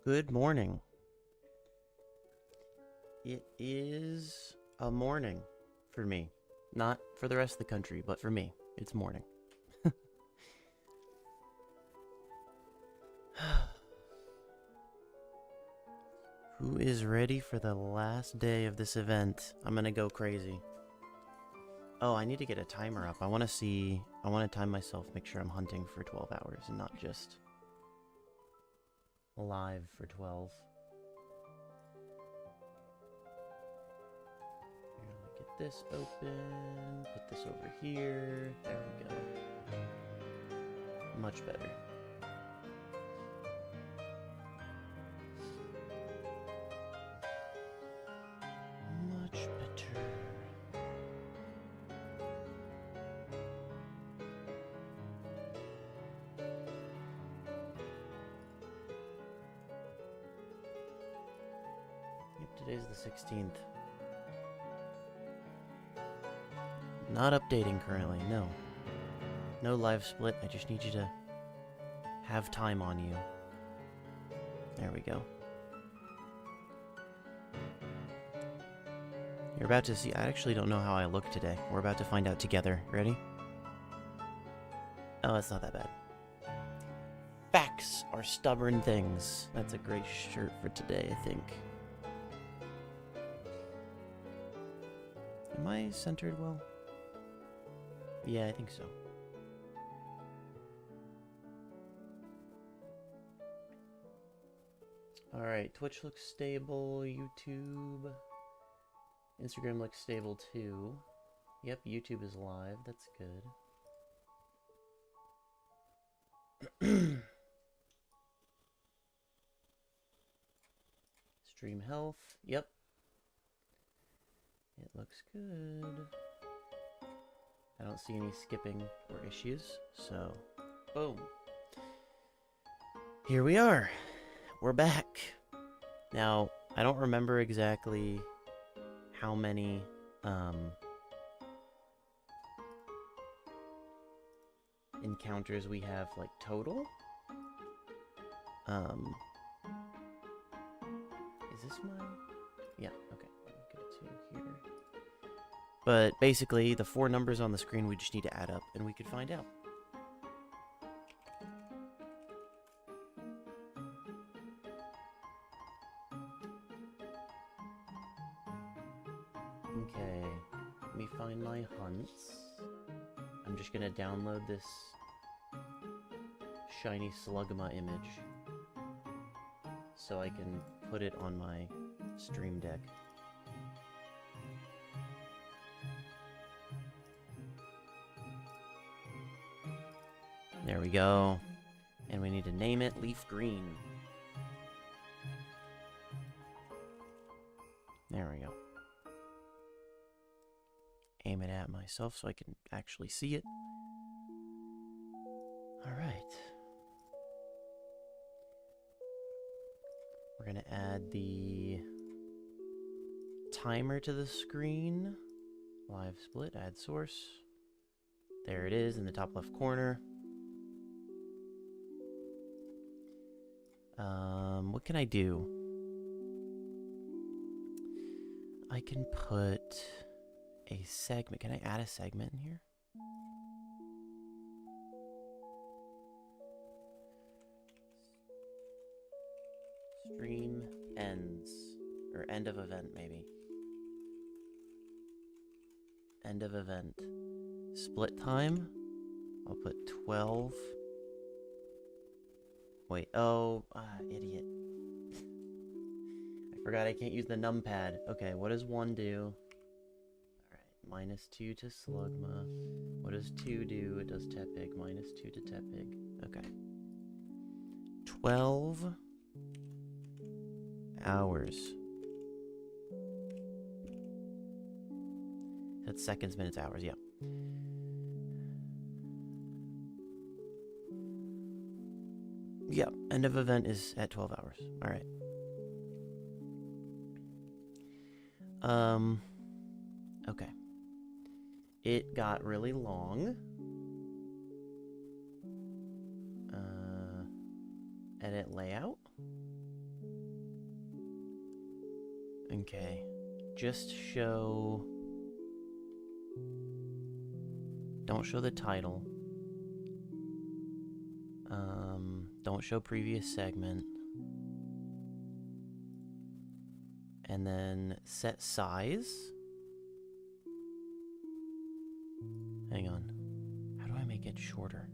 Good morning. It is a morning for me. Not for the rest of the country, but for me, it's morning. Who is ready for the last day of this event? I'm gonna go crazy. Oh, I need to get a timer up. I want to time myself, make sure I'm hunting for 12 hours and not just live for 12. Here, let me get this open, put this over here. There we go. Much better. Much better. Yep, today's the 16th. Not updating currently, no. No live split, I just need you to have time on you. There we go. You're about to see, I actually don't know how I look today. We're about to find out together. Ready? Oh, it's not that bad. Facts are stubborn things. That's a great shirt for today, I think. Am I centered well? Yeah, I think so. Alright, Twitch looks stable, YouTube. Instagram looks stable too. Yep, YouTube is live, that's good. Stream health, yep. It looks good. I don't see any skipping or issues, so boom. Here we are. We're back. Now, I don't remember exactly how many encounters we have, like, total. Is this my... Yeah, okay. Let me go to here. But basically, the 4 numbers on the screen we just need to add up, and we could find out. Okay, let me find my hunts. I'm just gonna download this shiny slugma image so I can put it on my stream deck. There we go. And we need to name it Leaf Green. There we go. Aim it at myself so I can actually see it. Alright. We're gonna add the timer to the screen. Live split, add source. There it is in the top left corner. What can I do? I can put a segment. Can I add a segment in here? Stream ends. Or end of event, maybe. End of event. Split time. I'll put 12. Wait, oh, idiot. I forgot I can't use the numpad. Okay, what does 1 do? Alright, -2 to Slugma. What does 2 do? It does Tepig. -2 to Tepig. Okay. 12 hours. That's seconds, minutes, hours, yeah. Yeah, end of event is at 12 hours. Alright. Okay. It got really long. Edit layout. Okay. Just show... Don't show the title. Don't show previous segment. And then set size. Hang on. How do I make it shorter?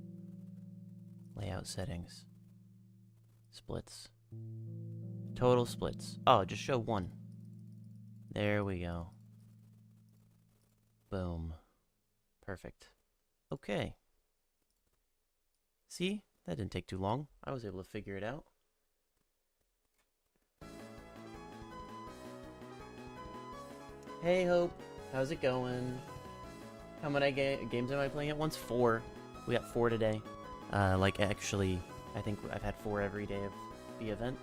Layout settings. Splits. Total splits. Oh, just show one. There we go. Boom. Perfect. Okay. See? That didn't take too long. I was able to figure it out. Hey, Hope. How's it going? How many games am I playing at once? 4. We got 4 today. Like, actually, I think I've had 4 every day of the event.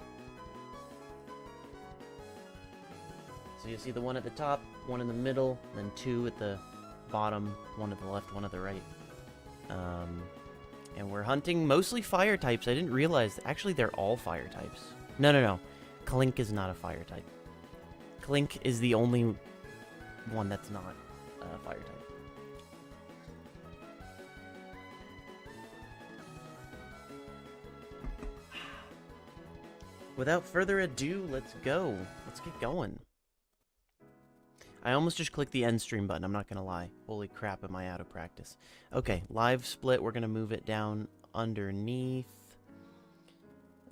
So you see the one at the top, one in the middle, then 2 at the bottom, 1 at the left, 1 at the right. And we're hunting mostly fire types. I didn't realize, actually they're all fire types. No. Clink is not a fire type. Clink is the only one that's not a fire type. Without further ado, let's go. Let's get going. I almost just clicked the end stream button, I'm not gonna lie. Holy crap, am I out of practice. Okay, live split, we're gonna move it down underneath.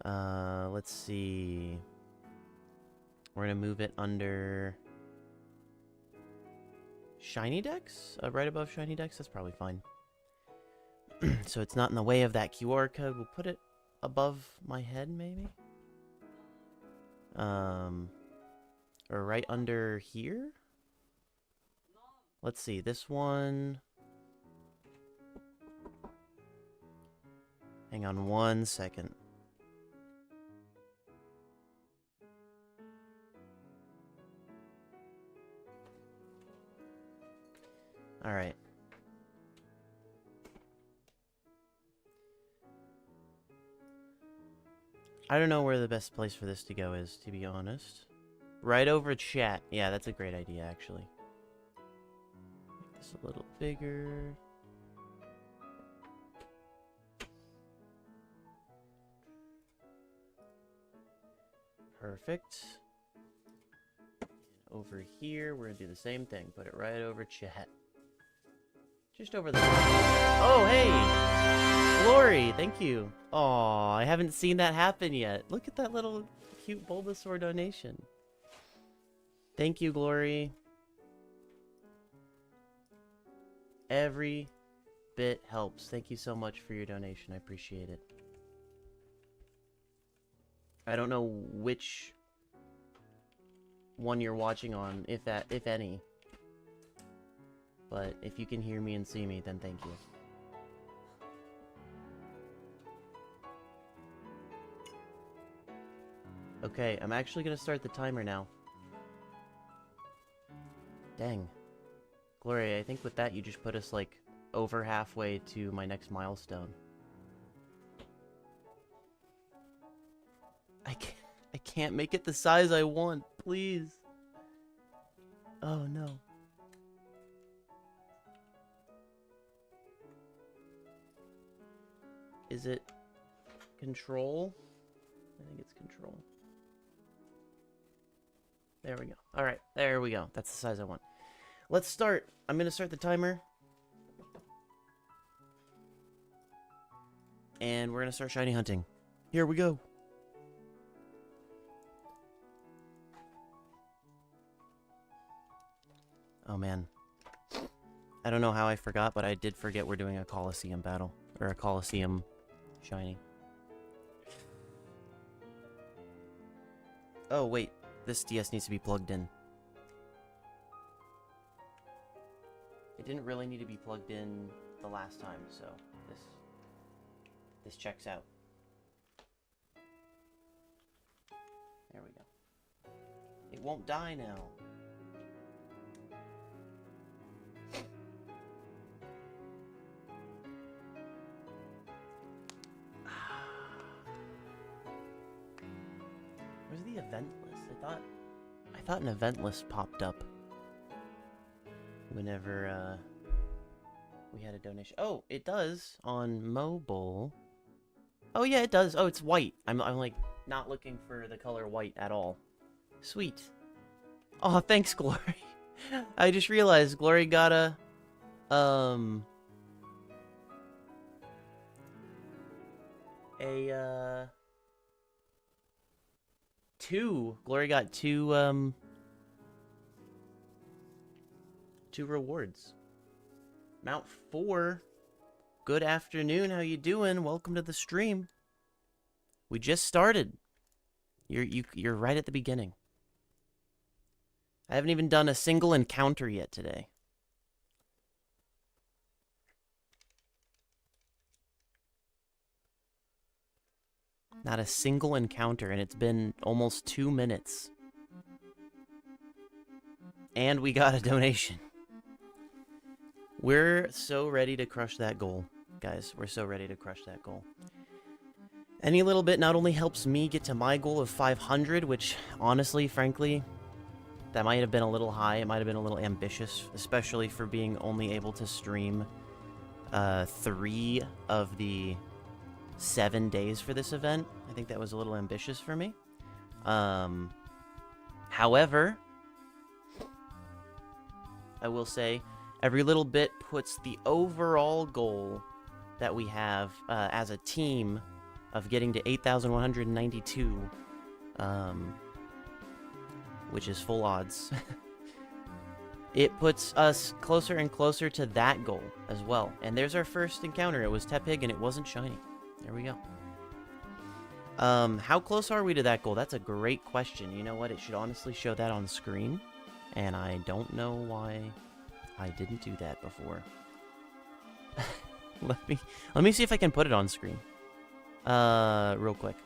Let's see. We're gonna move it under Shiny Decks? Right above Shiny Decks, that's probably fine. So it's not in the way of that QR code. We'll put it above my head, maybe? Or right under here? Let's see, this one... Hang on 1 second. Alright. I don't know where the best place for this to go is, to be honest. Right over chat. Yeah, that's a great idea, actually. Make this a little bigger. Perfect. And over here, we're gonna do the same thing. Put it right over chat. Just over there. Oh, hey! Glory, thank you. Aw, I haven't seen that happen yet. Look at that little cute Bulbasaur donation. Thank you, Glory. Every bit helps. Thank you so much for your donation. I appreciate it. I don't know which one you're watching on, if any. But if you can hear me and see me, then thank you. Okay, I'm actually gonna start the timer now. Dang. Gloria, I think with that you just put us, like, over halfway to my next milestone. I can't make it the size I want, please. Oh, no. Is it control? I think it's control. There we go. Alright, there we go. That's the size I want. Let's start. I'm gonna start the timer. And we're gonna start shiny hunting. Here we go. Oh man. I don't know how I forgot, but I did forget we're doing a Coliseum battle. Or a Coliseum shiny. Oh wait, this DS needs to be plugged in. It didn't really need to be plugged in the last time, so this checks out. There we go. It won't die now. Where's the event list? I thought an event list popped up whenever we had a donation. Oh, it does on mobile. Oh yeah, it does. Oh, it's white. I'm like not looking for the color white at all. Sweet. Oh, thanks, Glory. I just realized Glory got a two. Glory got two rewards. Mount 4. Good afternoon. How you doing? Welcome to the stream. We just started. You're right at the beginning. I haven't even done a single encounter yet today. Not a single encounter, and it's been almost 2 minutes. And we got a donation. We're so ready to crush that goal, guys. We're so ready to crush that goal. Any little bit not only helps me get to my goal of 500, which, honestly, frankly, that might have been a little high. It might have been a little ambitious, especially for being only able to stream 3 of the 7 days for this event. I think that was a little ambitious for me. However, I will say every little bit puts the overall goal that we have as a team of getting to 8,192, which is full odds. It puts us closer and closer to that goal as well. And there's our first encounter. It was Tepig and it wasn't shiny. There we go. How close are we to that goal? That's a great question. You know what? It should honestly show that on screen. And I don't know why I didn't do that before. Let me see if I can put it on screen. Real quick.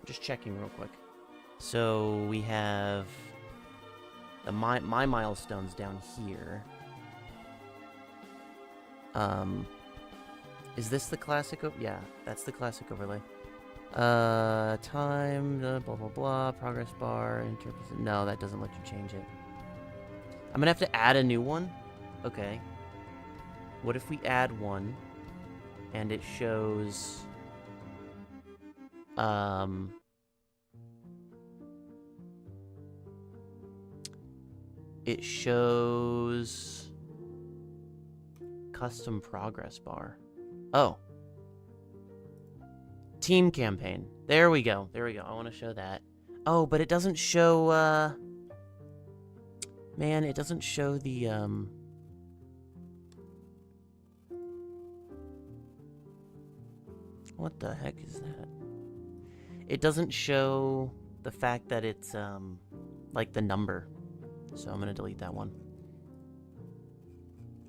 Just checking real quick. So we have the my milestones down here. Is this the classic? Yeah, that's the classic overlay. Time, blah blah blah, progress bar, interpret. No, that doesn't let you change it. I'm gonna have to add a new one. Okay. What if we add one, and it shows, it shows custom progress bar. Oh. Team campaign. There we go. There we go. I want to show that. Oh, but it doesn't show, man, it doesn't show the, what the heck is that? It doesn't show the fact that it's, like the number. So I'm gonna delete that one.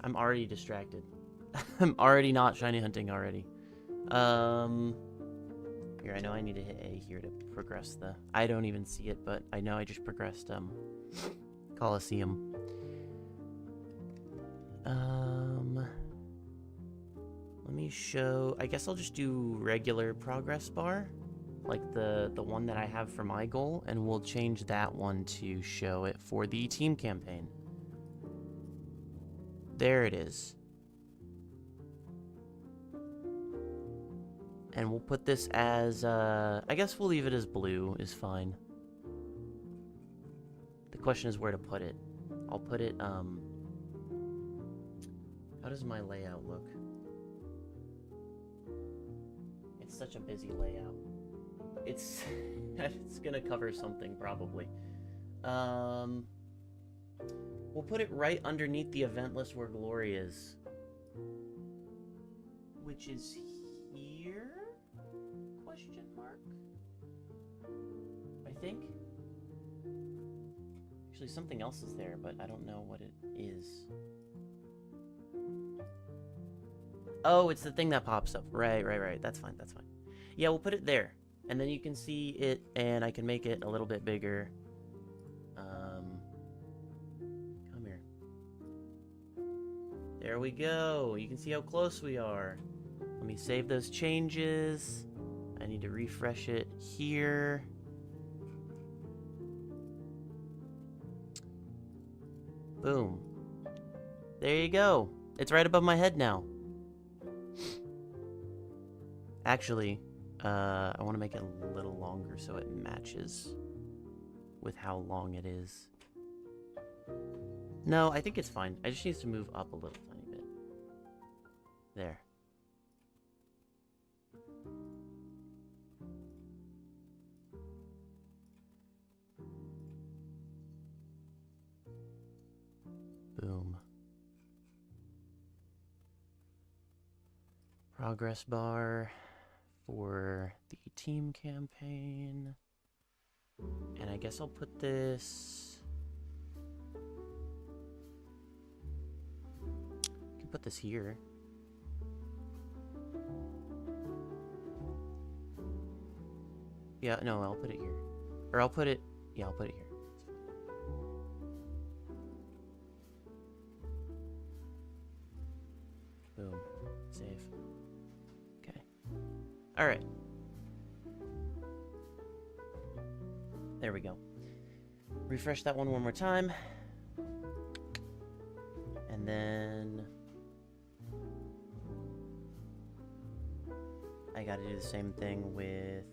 I'm already distracted. I'm already not shiny hunting already. Here, I know I need to hit A here to progress the... I don't even see it, but I know I just progressed, Coliseum. Let me show... I guess I'll just do regular progress bar, like the one that I have for my goal, and we'll change that one to show it for the team campaign. There it is. And we'll put this as, I guess we'll leave it as blue, is fine. The question is where to put it. I'll put it, how does my layout look? It's such a busy layout. It's, it's gonna cover something, probably. We'll put it right underneath the event list where Glory is. Which is here? Question mark? I think. Actually, something else is there, but I don't know what it is. Oh, it's the thing that pops up. Right. That's fine, that's fine. Yeah, we'll put it there. And then you can see it, and I can make it a little bit bigger. Come here. There we go. You can see how close we are. Let me save those changes. I need to refresh it here. Boom. There you go. It's right above my head now. Actually, I want to make it a little longer so it matches with how long it is. No, I think it's fine. I just need to move up a little tiny bit. There. Boom. Progress bar for the team campaign. And I guess I'll put this... I can put this here. Yeah, no, I'll put it here. Or I'll put it... Yeah, I'll put it here. Boom. Save. Okay. Alright. There we go. Refresh that one more time. And then... I gotta do the same thing with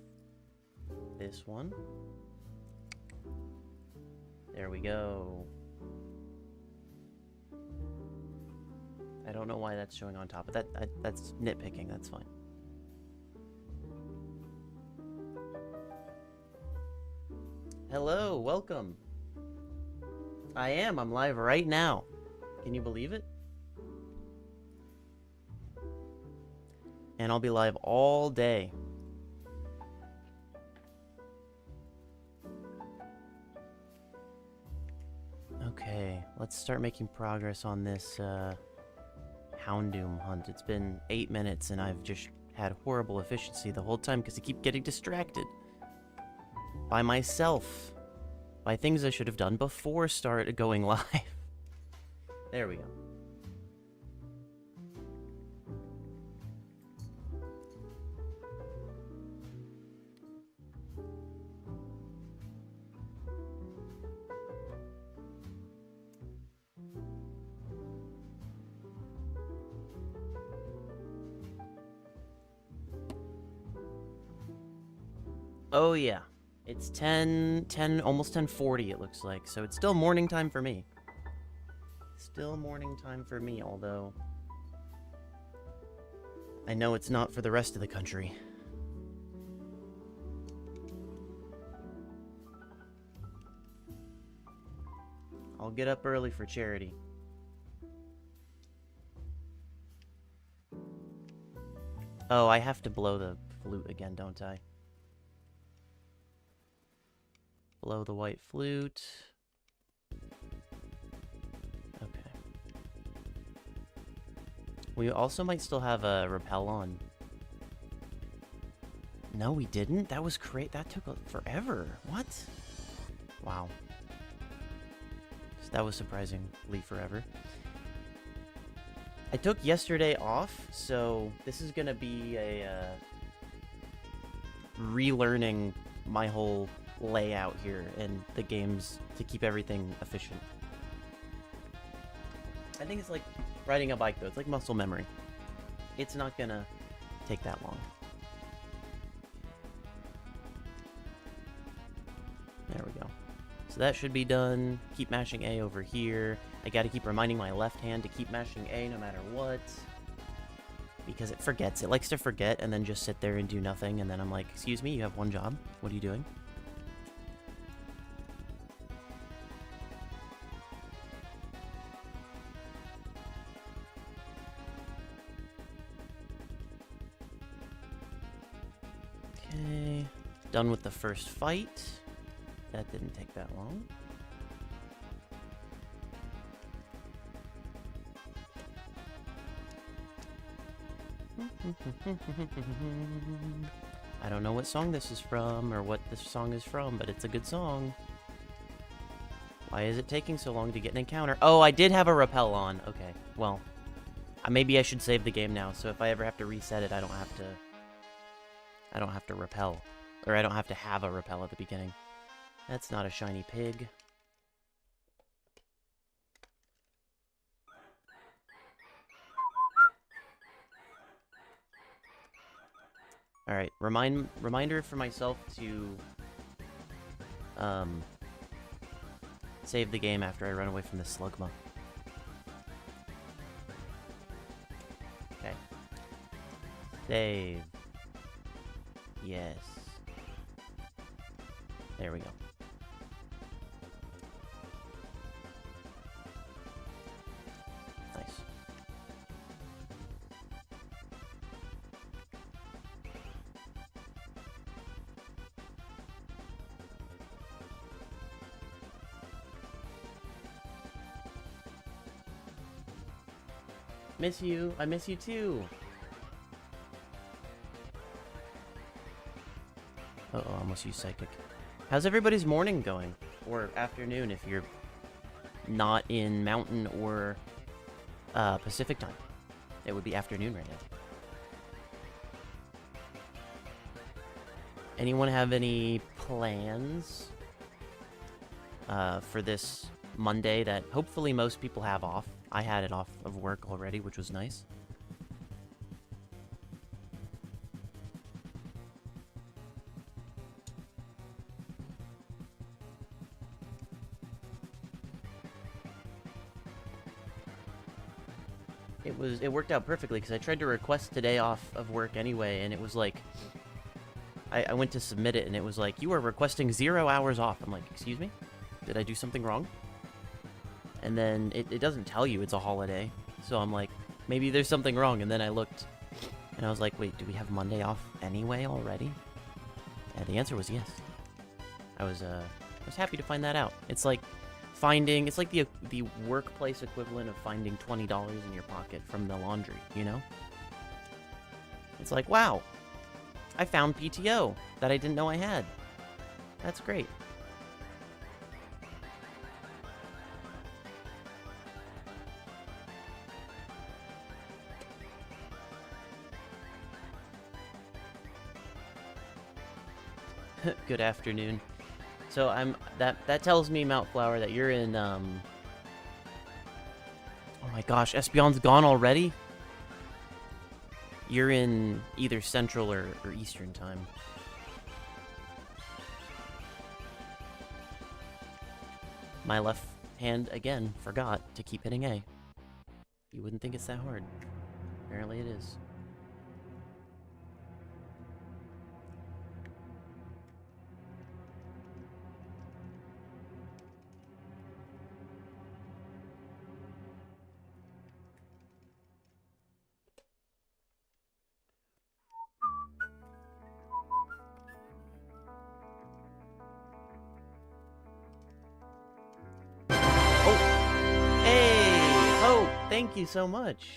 this one. There we go. I don't know why that's showing on top, but that's nitpicking, that's fine. Hello, welcome. I'm live right now. Can you believe it? And I'll be live all day. Okay, let's start making progress on this Houndoom hunt. It's been 8 minutes and I've just had horrible efficiency the whole time because I keep getting distracted. By myself. By things I should have done before going live. There we go. Oh yeah. It's 10, almost 10:40 it looks like, so it's still morning time for me. Still morning time for me, although I know it's not for the rest of the country. I'll get up early for charity. Oh, I have to blow the flute again, don't I? Blow the white flute. Okay. We also might still have a rappel on. No, we didn't? That was great. That took forever. What? Wow. That was surprisingly forever. I took yesterday off, so this is gonna be a relearning my whole layout here and the games to keep everything efficient. I think it's like riding a bike though. It's like muscle memory. It's not gonna take that long. There we go. So that should be done. Keep mashing A over here. I gotta keep reminding my left hand to keep mashing A no matter what. Because it forgets. It likes to forget and then just sit there and do nothing. And then I'm like, excuse me, you have one job. What are you doing? Okay. Done with the first fight. That didn't take that long. I don't know what song this is from or what this song is from, but it's a good song. Why is it taking so long to get an encounter? Oh, I did have a rappel on. Okay, well, maybe I should save the game now, so if I ever have to reset it, I don't have to rappel. Or I don't have to have a rappel at the beginning. That's not a shiny pig. Alright, reminder for myself to save the game after I run away from the slugma. Okay. Save. Yes. There we go. Nice. Miss you. I miss you too. Uh-oh, I almost used Psychic. How's everybody's morning going? Or afternoon if you're not in Mountain or Pacific time. It would be afternoon right now. Anyone have any plans for this Monday that hopefully most people have off? I had it off of work already, which was nice. It worked out perfectly because I tried to request today off of work anyway, and it was like I went to submit it and it was like, you are requesting 0 hours off. I'm like, excuse me? Did I do something wrong? And then it doesn't tell you it's a holiday. So I'm like, maybe there's something wrong. And then I looked and I was like, wait, do we have Monday off anyway already? And the answer was yes. I was happy to find that out. It's like it's like the workplace equivalent of finding $20 in your pocket from the laundry, you know? It's like, wow, I found PTO that I didn't know I had. That's great. Good afternoon. So that tells me, Mount Flower, that you're in oh my gosh, Espion's gone already? You're in either Central or Eastern time. My left hand again forgot to keep hitting A. You wouldn't think it's that hard. Apparently it is. Thank you so much.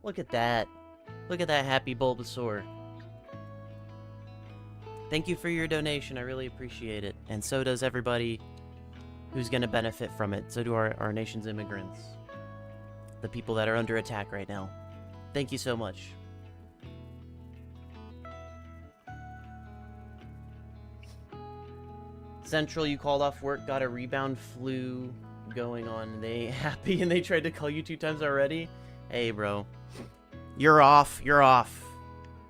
Look at that. Look at that happy Bulbasaur. Thank you for your donation. I really appreciate it. And so does everybody who's going to benefit from it. So do our nation's immigrants. The people that are under attack right now. Thank you so much. Central, you called off work, got a rebound flu going on. They happy and they tried to call you 2 times already? Hey, bro. You're off. You're off.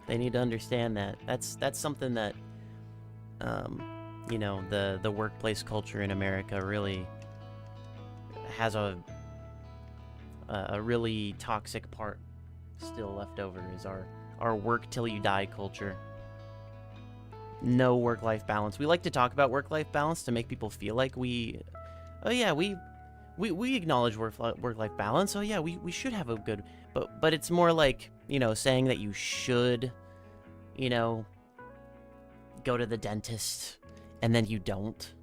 They need to understand that. That's something that, you know, the workplace culture in America really has a really toxic part still left over, is our work till you die culture. No work-life balance. We like to talk about work-life balance to make people feel like we acknowledge work-life balance. So yeah, we should have a good, but it's more like, you know, saying that you should, you know, go to the dentist and then you don't.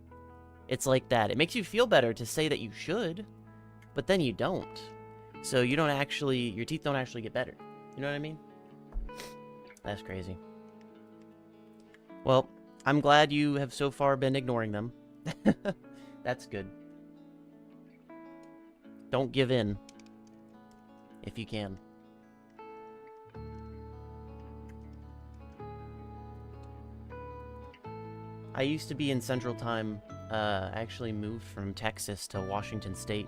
It's like that. It makes you feel better to say that you should, but then you don't. So you don't actually, your teeth don't actually get better. You know what I mean? That's crazy. Well, I'm glad you have so far been ignoring them. That's good. Don't give in. If you can. I used to be in Central Time. I actually moved from Texas to Washington State.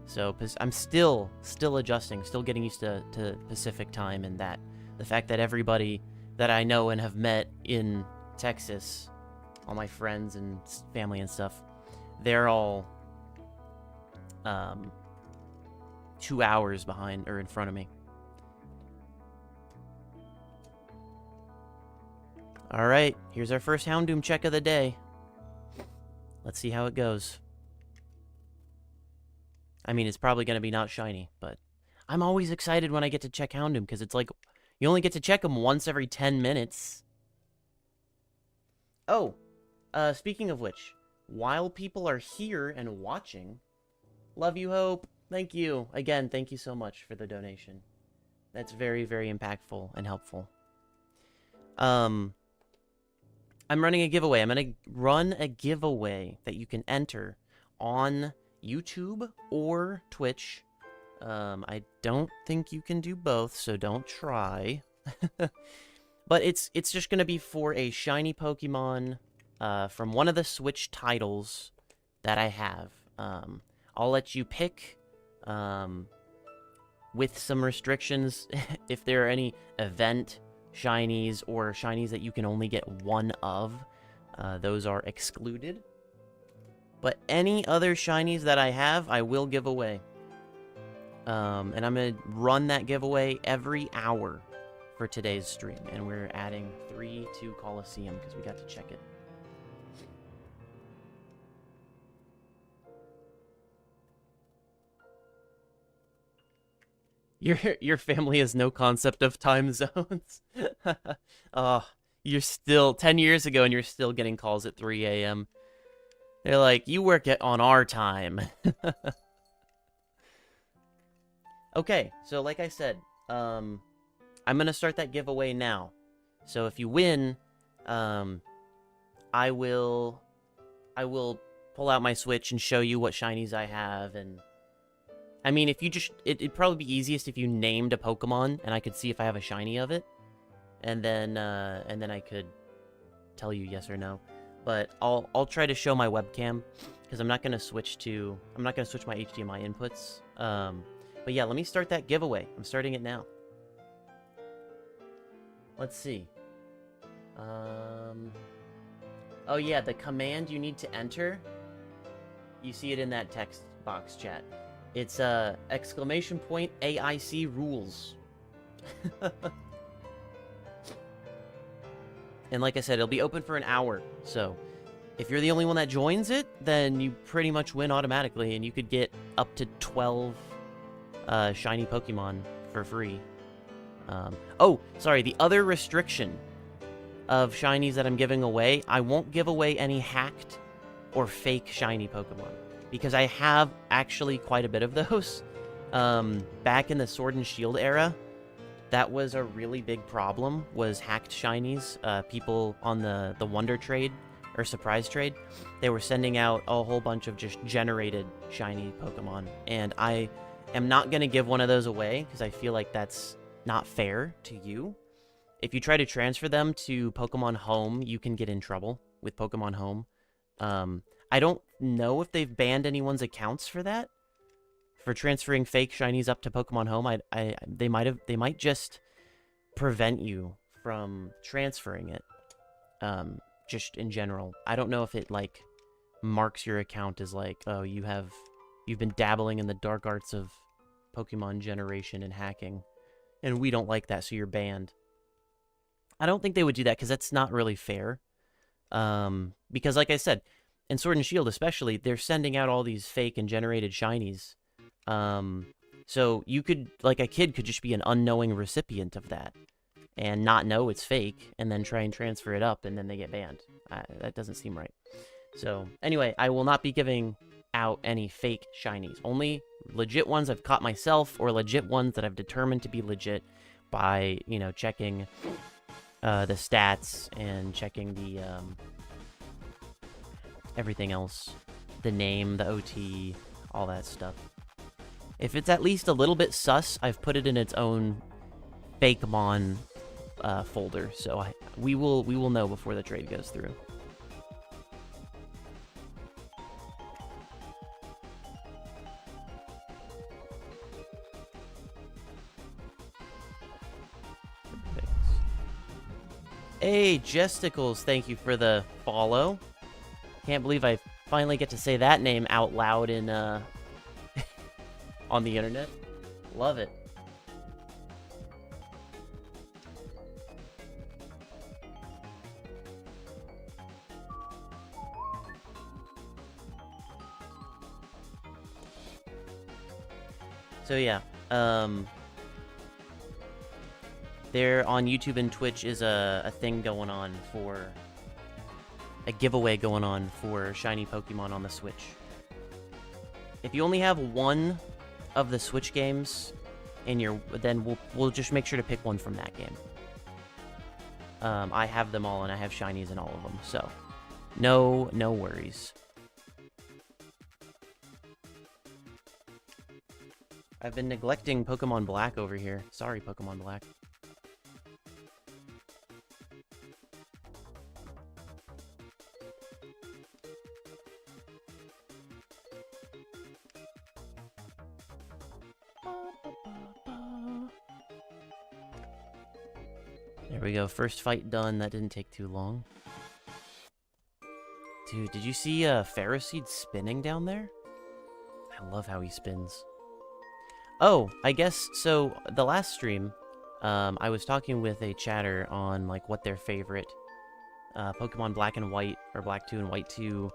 So I'm still adjusting, still getting used to Pacific Time, and that the fact that everybody that I know and have met in Texas, all my friends and family and stuff, they're all 2 hours behind or in front of me. Alright, here's our first Houndoom check of the day. Let's see how it goes. I mean, it's probably going to be not shiny, but I'm always excited when I get to check Houndoom, because it's like, you only get to check them once every 10 minutes. Oh, speaking of which, while people are here and watching, love you, Hope. Thank you. Again, thank you so much for the donation. That's very, very impactful and helpful. I'm running a giveaway. I'm going to run a giveaway that you can enter on YouTube or Twitch. I don't think you can do both, so don't try. But it's just going to be for a shiny Pokemon from one of the Switch titles that I have. I'll let you pick with some restrictions if there are any event shinies or shinies that you can only get one of. Those are excluded. But any other shinies that I have, I will give away. And I'm going to run that giveaway every hour for today's stream. And we're adding 3 to Coliseum because we got to check it. Your family has no concept of time zones. Oh, you're still 10 years ago and you're still getting calls at 3 a.m. They're like, you work on our time. Okay, so like I said, I'm gonna start that giveaway now. So if you win, I will pull out my Switch and show you what shinies I have. And I mean, if you just, it'd probably be easiest if you named a Pokemon and I could see if I have a shiny of it, and then I could tell you yes or no. But I'll try to show my webcam because I'm not gonna switch my HDMI inputs. But yeah, let me start that giveaway. I'm starting it now. Let's see. Oh yeah, the command you need to enter, you see it in that text box chat. It's exclamation point AIC rules. And like I said, it'll be open for an hour. So if you're the only one that joins it, then you pretty much win automatically, and you could get up to 12 shiny Pokemon for free. Oh, sorry, the other restriction of shinies that I'm giving away, I won't give away any hacked or fake shiny Pokemon, because I have actually quite a bit of those. Back in the Sword and Shield era, that was a really big problem, was hacked shinies. People on the Wonder Trade, or Surprise Trade, they were sending out a whole bunch of just generated shiny Pokemon, and I am not going to give one of those away, because I feel like that's not fair to you. If you try to transfer them to Pokemon Home, you can get in trouble with Pokemon Home. I don't know if they've banned anyone's accounts for that, for transferring fake shinies up to Pokemon Home. They might just prevent you from transferring it. Just in general, I don't know if it like marks your account as like, oh, you've been dabbling in the dark arts of Pokemon generation and hacking, and we don't like that, so you're banned. I don't think they would do that, because that's not really fair. Because like I said, in Sword and Shield especially, they're sending out all these fake and generated shinies. So you could, like, a kid could just be an unknowing recipient of that and not know it's fake, and then try and transfer it up, and then they get banned. That doesn't seem right. So anyway, I will not be giving out any fake shinies. Only legit ones I've caught myself, or legit ones that I've determined to be legit by, you know, checking the stats and checking the everything else, the name, the OT, all that stuff. If it's at least a little bit sus, I've put it in its own Fakemon folder, so we will know before the trade goes through. Hey, Jesticles, thank you for the follow. Can't believe I finally get to say that name out loud in, on the internet. Love it. So yeah, there on YouTube and Twitch is a thing going on for a giveaway going on for shiny Pokemon on the Switch. If you only have one of the Switch games in your, then we'll just make sure to pick one from that game. I have them all and I have shinies in all of them, so no worries. I've been neglecting Pokemon Black over here. Sorry, Pokemon Black. There we go. First fight done. That didn't take too long. Dude, did you see Ferroseed spinning down there? I love how he spins. Oh, I guess, so the last stream, I was talking with a chatter on, like, what their favorite Pokemon Black and White, or Black 2 and White 2,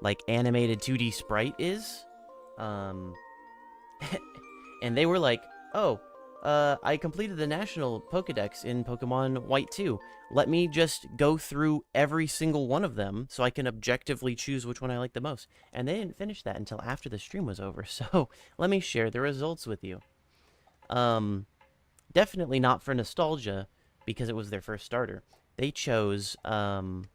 like, animated 2D sprite is. And they were like, oh, I completed the National Pokedex in Pokemon White 2. Let me just go through every single one of them so I can objectively choose which one I like the most. And they didn't finish that until after the stream was over, so let me share the results with you. Definitely not for nostalgia, because it was their first starter. They chose, Emboar.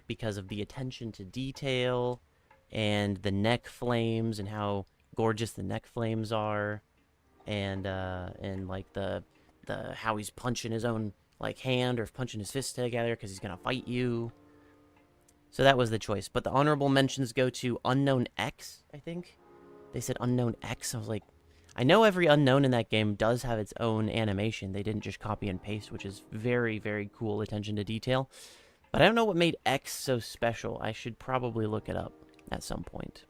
Because of the attention to detail, and the neck flames, and how gorgeous the neck flames are, and like the how he's punching his own like hand or punching his fists together because he's gonna fight you. So that was the choice. But the honorable mentions go to Unknown X, I think. They said Unknown X. I was like, I know every Unknown in that game does have its own animation. They didn't just copy and paste, which is very, very cool attention to detail. But I don't know what made X so special. I should probably look it up at some point.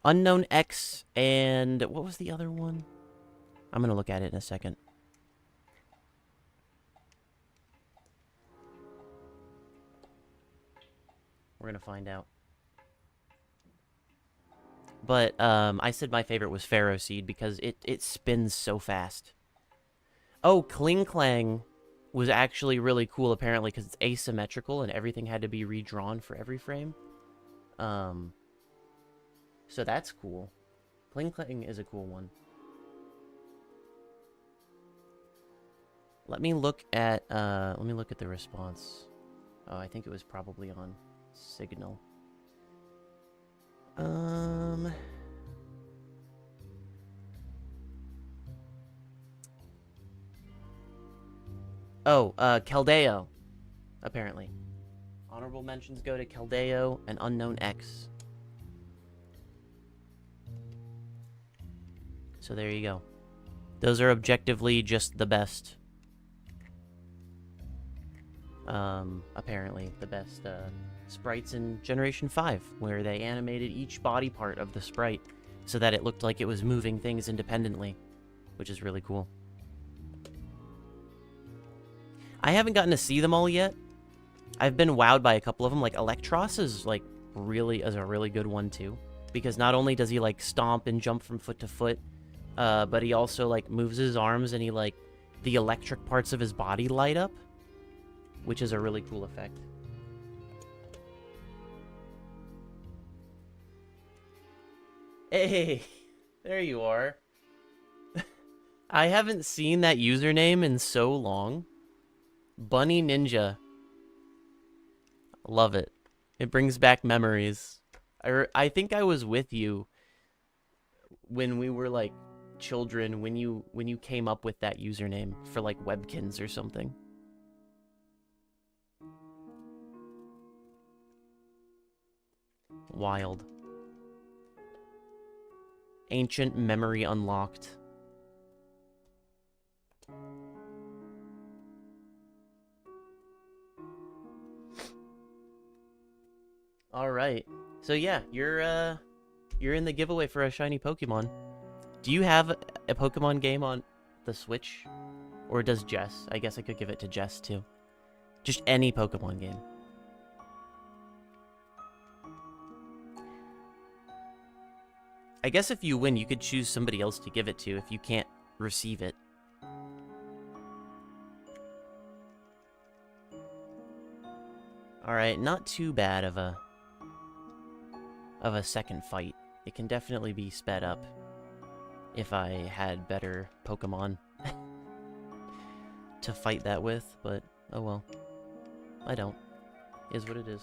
Unknown X, and what was the other one? I'm going to look at it in a second. We're going to find out. But I said my favorite was Ferroseed because it spins so fast. Oh, Kling Clang was actually really cool apparently because it's asymmetrical and everything had to be redrawn for every frame. So that's cool. Kling Clang is a cool one. Let me look at the response. Oh, I think it was probably on Signal. Oh, Keldeo, apparently. Honorable mentions go to Keldeo and Unknown X. So there you go. Those are objectively just the best. Apparently the best sprites in Generation 5, where they animated each body part of the sprite so that it looked like it was moving things independently, which is really cool. I haven't gotten to see them all yet. I've been wowed by a couple of them. Like Electros is like a really good one too, because not only does he like stomp and jump from foot to foot, but he also like moves his arms and he like the electric parts of his body light up, which is a really cool effect. Hey, there you are. I haven't seen that username in so long. Bunny Ninja. Love it. It brings back memories. I think I was with you when we were like children, when you came up with that username for like Webkins or something. Wild. Ancient memory unlocked. All right. So yeah, you're in the giveaway for a shiny Pokemon. Do you have a Pokemon game on the Switch? Or does Jess? I guess I could give it to Jess too. Just any Pokemon game. I guess if you win, you could choose somebody else to give it to if you can't receive it. Alright, not too bad of a second fight. It can definitely be sped up if I had better Pokemon to fight that with, but oh well. I don't. Is what it is.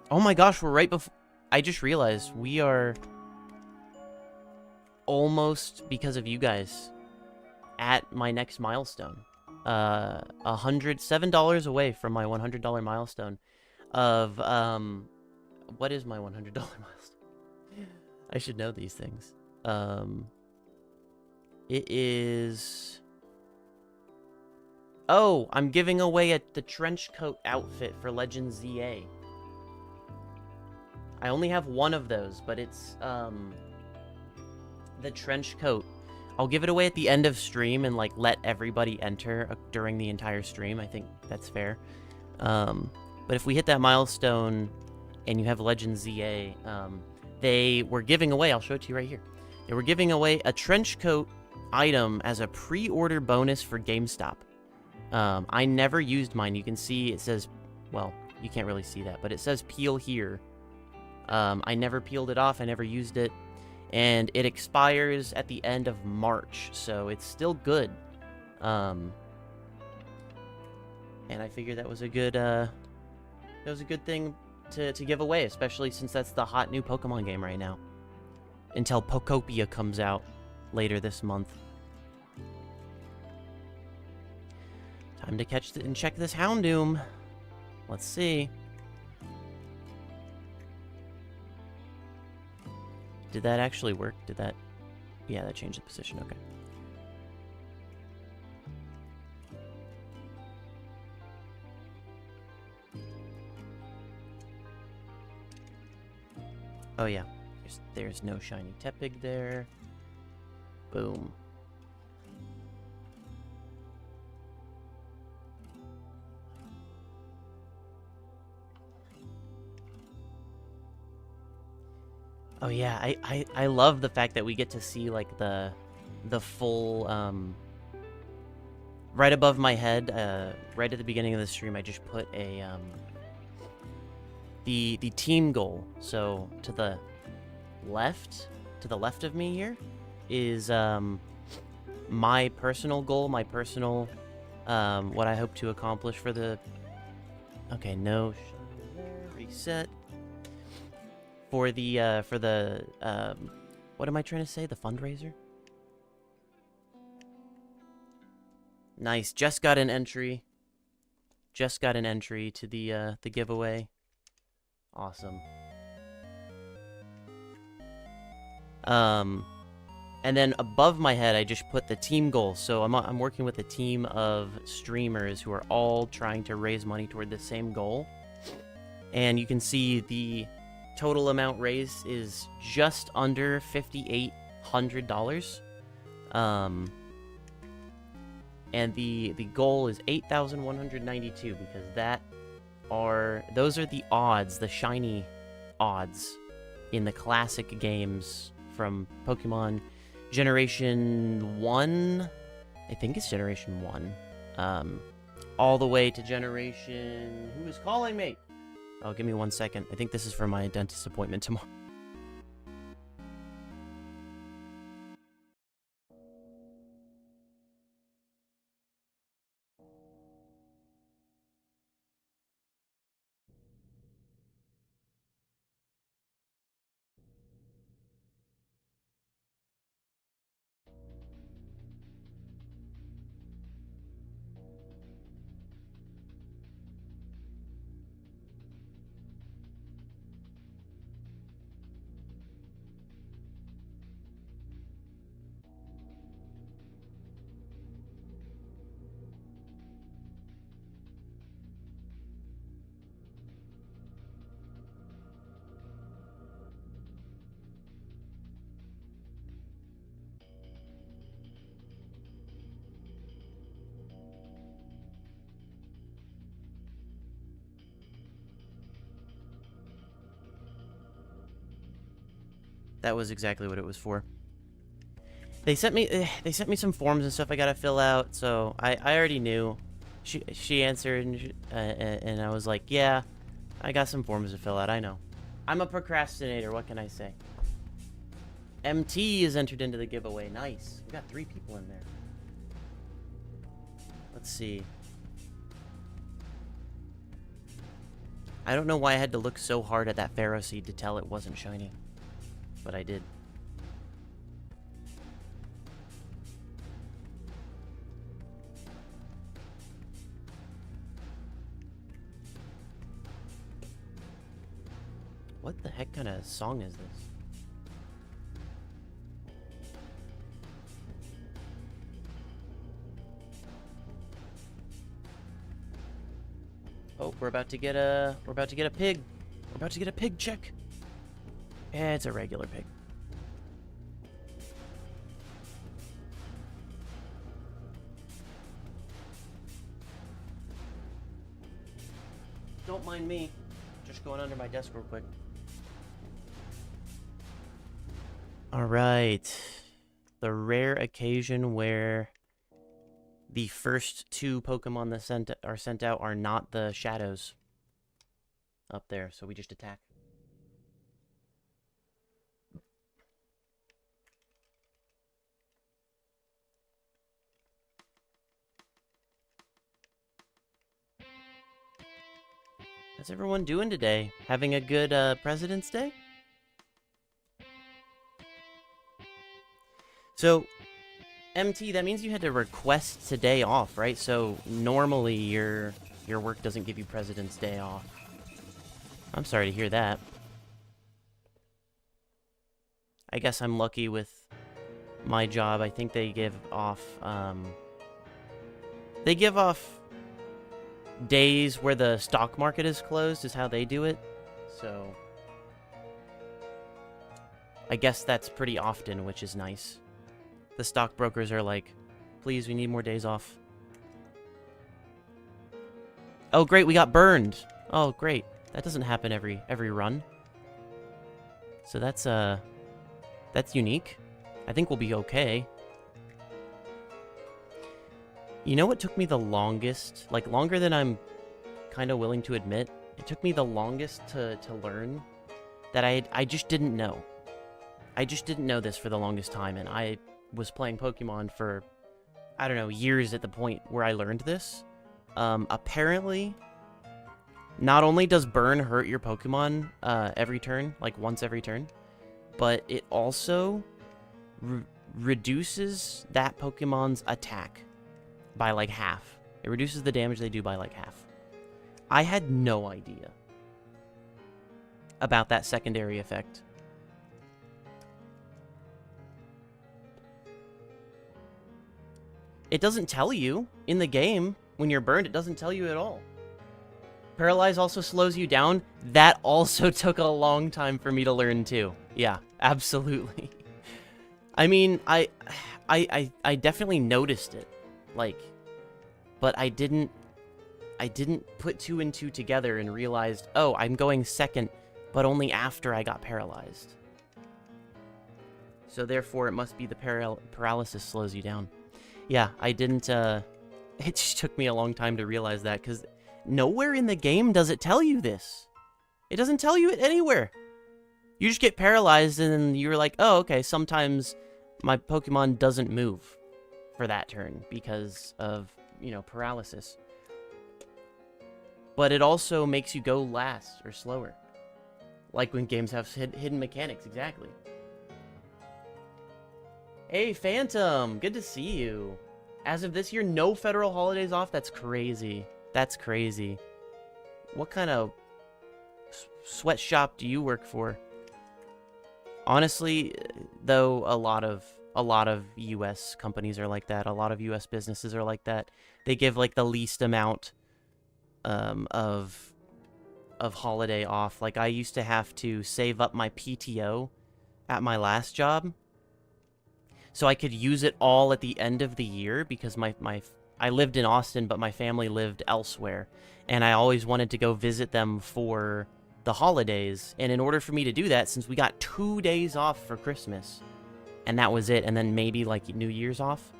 Oh my gosh, we're right before... I just realized we are almost, because of you guys, at my next milestone. $7 away from my $100 milestone of, what is my $100 milestone? I should know these things. It is... Oh, I'm giving away the trench coat outfit for Legend ZA. I only have one of those, but it's, the trench coat. I'll give it away at the end of stream and, like, let everybody enter during the entire stream. I think that's fair. But if we hit that milestone and you have Legend ZA, they were giving away, I'll show it to you right here. They were giving away a trench coat item as a pre-order bonus for GameStop. I never used mine. You can see it says, well, you can't really see that, but it says peel here. I never peeled it off. I never used it. And it expires at the end of March, so it's still good. And I figured that was a good thing to give away, especially since that's the hot new Pokemon game right now. Until Pokopia comes out later this month. Time to catch and check this Houndoom. Let's see. Did that actually work? Did that... Yeah, that changed the position. Okay. Oh, yeah. There's no shiny Tepig there. Boom. Oh yeah, I love the fact that we get to see like the full right above my head, right at the beginning of the stream I just put a the team goal. So to the left of me here is my personal goal, my personal what I hope to accomplish for the... Okay, no reset. For the, what am I trying to say? The fundraiser? Nice. Just got an entry. Just got an entry to the giveaway. Awesome. And then above my head, I just put the team goal. So I'm working with a team of streamers who are all trying to raise money toward the same goal. And you can see the total amount raised is just under $5,800. And the goal is 8,192 because those are the odds, the shiny odds in the classic games from Pokemon Generation 1. I think it's Generation 1. All the way to Generation... Who is calling me? Oh, give me 1 second. I think this is for my dentist appointment tomorrow. That was exactly what it was for. They sent me some forms and stuff I gotta fill out, so I already knew. She answered, and I was like, yeah, I got some forms to fill out, I know. I'm a procrastinator, what can I say? MT is entered into the giveaway, nice. We got 3 people in there. Let's see. I don't know why I had to look so hard at that Pharaoh seed to tell it wasn't shiny, but I did. What the heck kind of song is this? Oh, we're about to get a pig. We're about to get a pig check. Yeah, it's a regular pig. Don't mind me. Just going under my desk real quick. Alright. The rare occasion where the first 2 Pokemon that are sent out are not the shadows up there, so we just attack. How's everyone doing today? Having a good President's Day? So, MT, that means you had to request today off, right? So normally your work doesn't give you President's Day off. I'm sorry to hear that. I guess I'm lucky with my job. I think they give off days where the stock market is closed is how they do it. So I guess that's pretty often, which is nice. The stockbrokers are like, please, we need more days off. Oh, great, we got burned. Oh, great. That doesn't happen every run. So that's unique. I think we'll be okay. You know what took me the longest? Like, longer than I'm kind of willing to admit. It took me the longest to learn that I just didn't know. I just didn't know this for the longest time, and I was playing Pokemon for, I don't know, years at the point where I learned this. Apparently, not only does burn hurt your Pokemon every turn, like once every turn, but it also reduces that Pokemon's attack by like half. It reduces the damage they do by like half. I had no idea about that secondary effect. It doesn't tell you in the game when you're burned. It doesn't tell you at all. Paralyze also slows you down. That also took a long time for me to learn too. Yeah, absolutely. I mean, I definitely noticed it, like, but I didn't put 2 and 2 together and realized, oh, I'm going second, but only after I got paralyzed. So therefore, it must be the paralysis slows you down. Yeah, I didn't, it just took me a long time to realize that, because nowhere in the game does it tell you this. It doesn't tell you it anywhere. You just get paralyzed, and then you're like, oh, okay, sometimes my Pokemon doesn't move for that turn because of, you know, paralysis. But it also makes you go last or slower. Like when games have hidden mechanics, exactly. Hey, Phantom! Good to see you. As of this year, no federal holidays off? That's crazy. That's crazy. What kind of sweatshop do you work for? Honestly, though, a lot of U.S. companies are like that. A lot of U.S. businesses are like that. They give, like, the least amount of holiday off. Like, I used to have to save up my PTO at my last job so I could use it all at the end of the year, because I lived in Austin, but my family lived elsewhere, and I always wanted to go visit them for the holidays. And in order for me to do that, since we got 2 days off for Christmas, and that was it, and then maybe like New Year's off,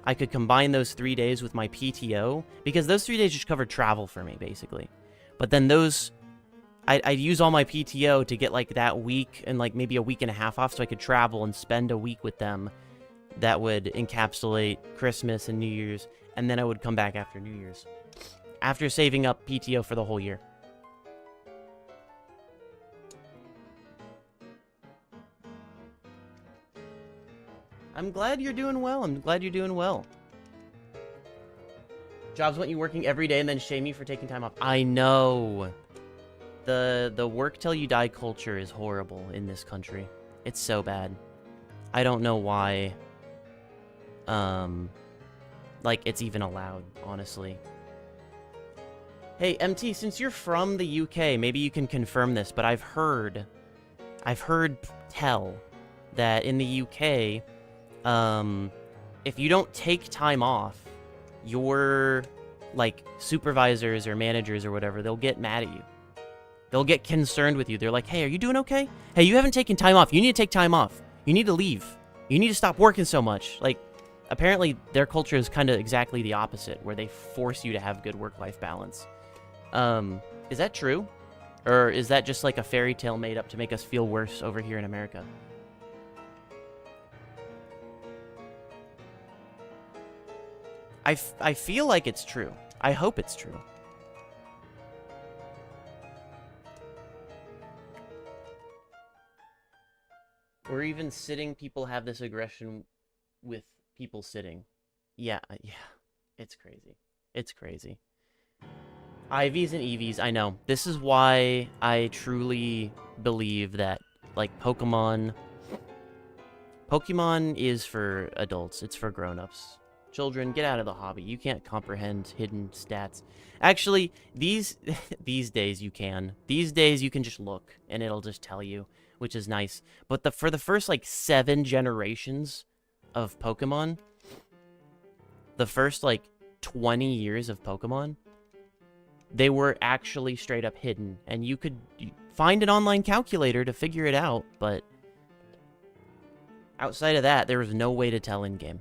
I could combine those 3 days with my PTO, because those 3 days just covered travel for me, basically. But then those, I'd use all my PTO to get like that week and like maybe a week and a half off so I could travel and spend a week with them. That would encapsulate Christmas and New Year's, and then I would come back after New Year's, after saving up PTO for the whole year. I'm glad you're doing well. I'm glad you're doing well. Jobs want you working every day and then shame you for taking time off. I know. The work till you die culture is horrible in this country. It's so bad. I don't know why, like, it's even allowed, honestly. Hey, MT, since you're from the UK, maybe you can confirm this, but I've heard tell that in the UK, if you don't take time off, your, like, supervisors or managers or whatever, they'll get mad at you. They'll get concerned with you. They're like, hey, are you doing okay? Hey, you haven't taken time off. You need to take time off. You need to leave. You need to stop working so much. Like, apparently their culture is kind of exactly the opposite, where they force you to have good work-life balance. Is that true? Or is that just like a fairy tale made up to make us feel worse over here in America? I feel like it's true. I hope it's true. Or even sitting people have this aggression with people sitting. Yeah. It's crazy. It's crazy. IVs and EVs, I know. This is why I truly believe that, like, Pokemon is for adults. It's for grown-ups. Children, get out of the hobby. You can't comprehend hidden stats. Actually, these days you can. These days you can just look, and it'll just tell you, which is nice. But for the first, like, 7 generations of Pokemon, the first, like, 20 years of Pokemon, they were actually straight up hidden. And you could find an online calculator to figure it out, but outside of that, there was no way to tell in-game.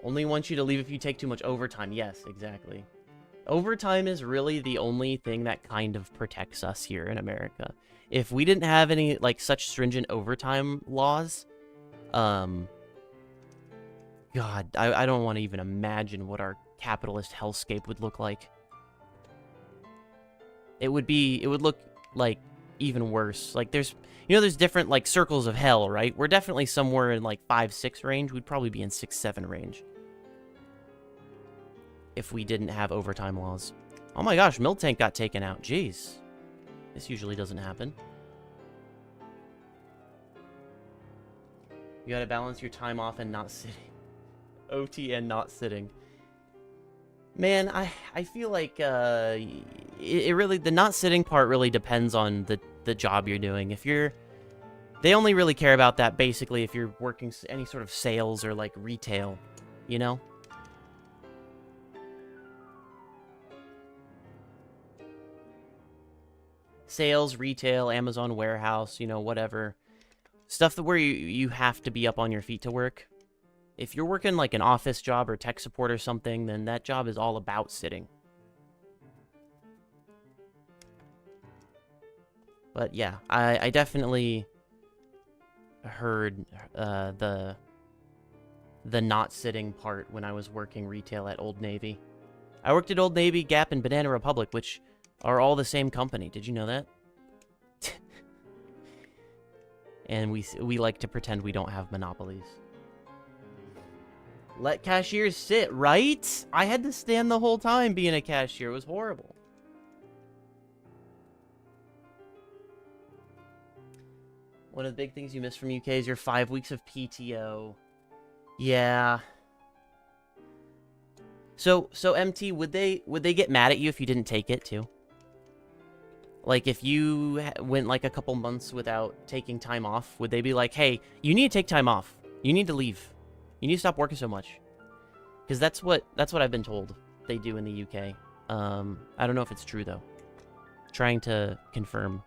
Only wants you to leave if you take too much overtime. Yes, exactly. Overtime is really the only thing that kind of protects us here in America. If we didn't have any, like, such stringent overtime laws, God, I don't want to even imagine what our capitalist hellscape would look like. It would look, like, even worse. Like, there's different, like, circles of hell, right? We're definitely somewhere in, like, 5-6 range. We'd probably be in 6-7 range if we didn't have overtime laws. Oh my gosh, Miltank got taken out. Jeez. This usually doesn't happen. You gotta balance your time off and not sitting. OT and not sitting. Man, I feel like it really, the not sitting part really depends on the job you're doing. If you're, they only really care about that basically if you're working any sort of sales or like retail, you know? Sales, retail, Amazon warehouse, you know, whatever. Stuff that where you have to be up on your feet to work. If you're working like an office job or tech support or something, then that job is all about sitting. But yeah, I definitely heard the not sitting part when I was working retail at Old Navy. I worked at Old Navy, Gap, and Banana Republic, which are all the same company. Did you know that? And we like to pretend we don't have monopolies. Let cashiers sit, right? I had to stand the whole time being a cashier. It was horrible. One of the big things you miss from UK is your 5 weeks of PTO. Yeah. So MT, would they get mad at you if you didn't take it too? Like, if you went, like, a couple months without taking time off, would they be like, hey, you need to take time off. You need to leave. You need to stop working so much. Because that's what I've been told they do in the UK. I don't know if it's true though. Trying to confirm.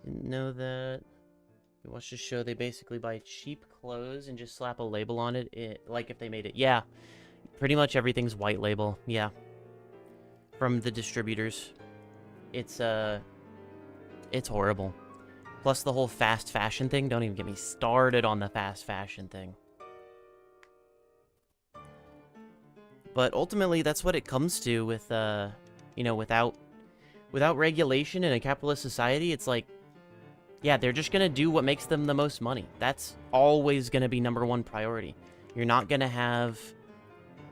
Didn't know that. You watch the show, they basically buy cheap clothes and just slap a label on it, like if they made it. Yeah, pretty much everything's white label. Yeah, from the distributors. It's horrible. Plus the whole fast fashion thing. Don't even get me started on the fast fashion thing. But ultimately, that's what it comes to with, you know, without regulation in a capitalist society, it's like, yeah, they're just gonna do what makes them the most money. That's always gonna be #1 priority. You're not gonna have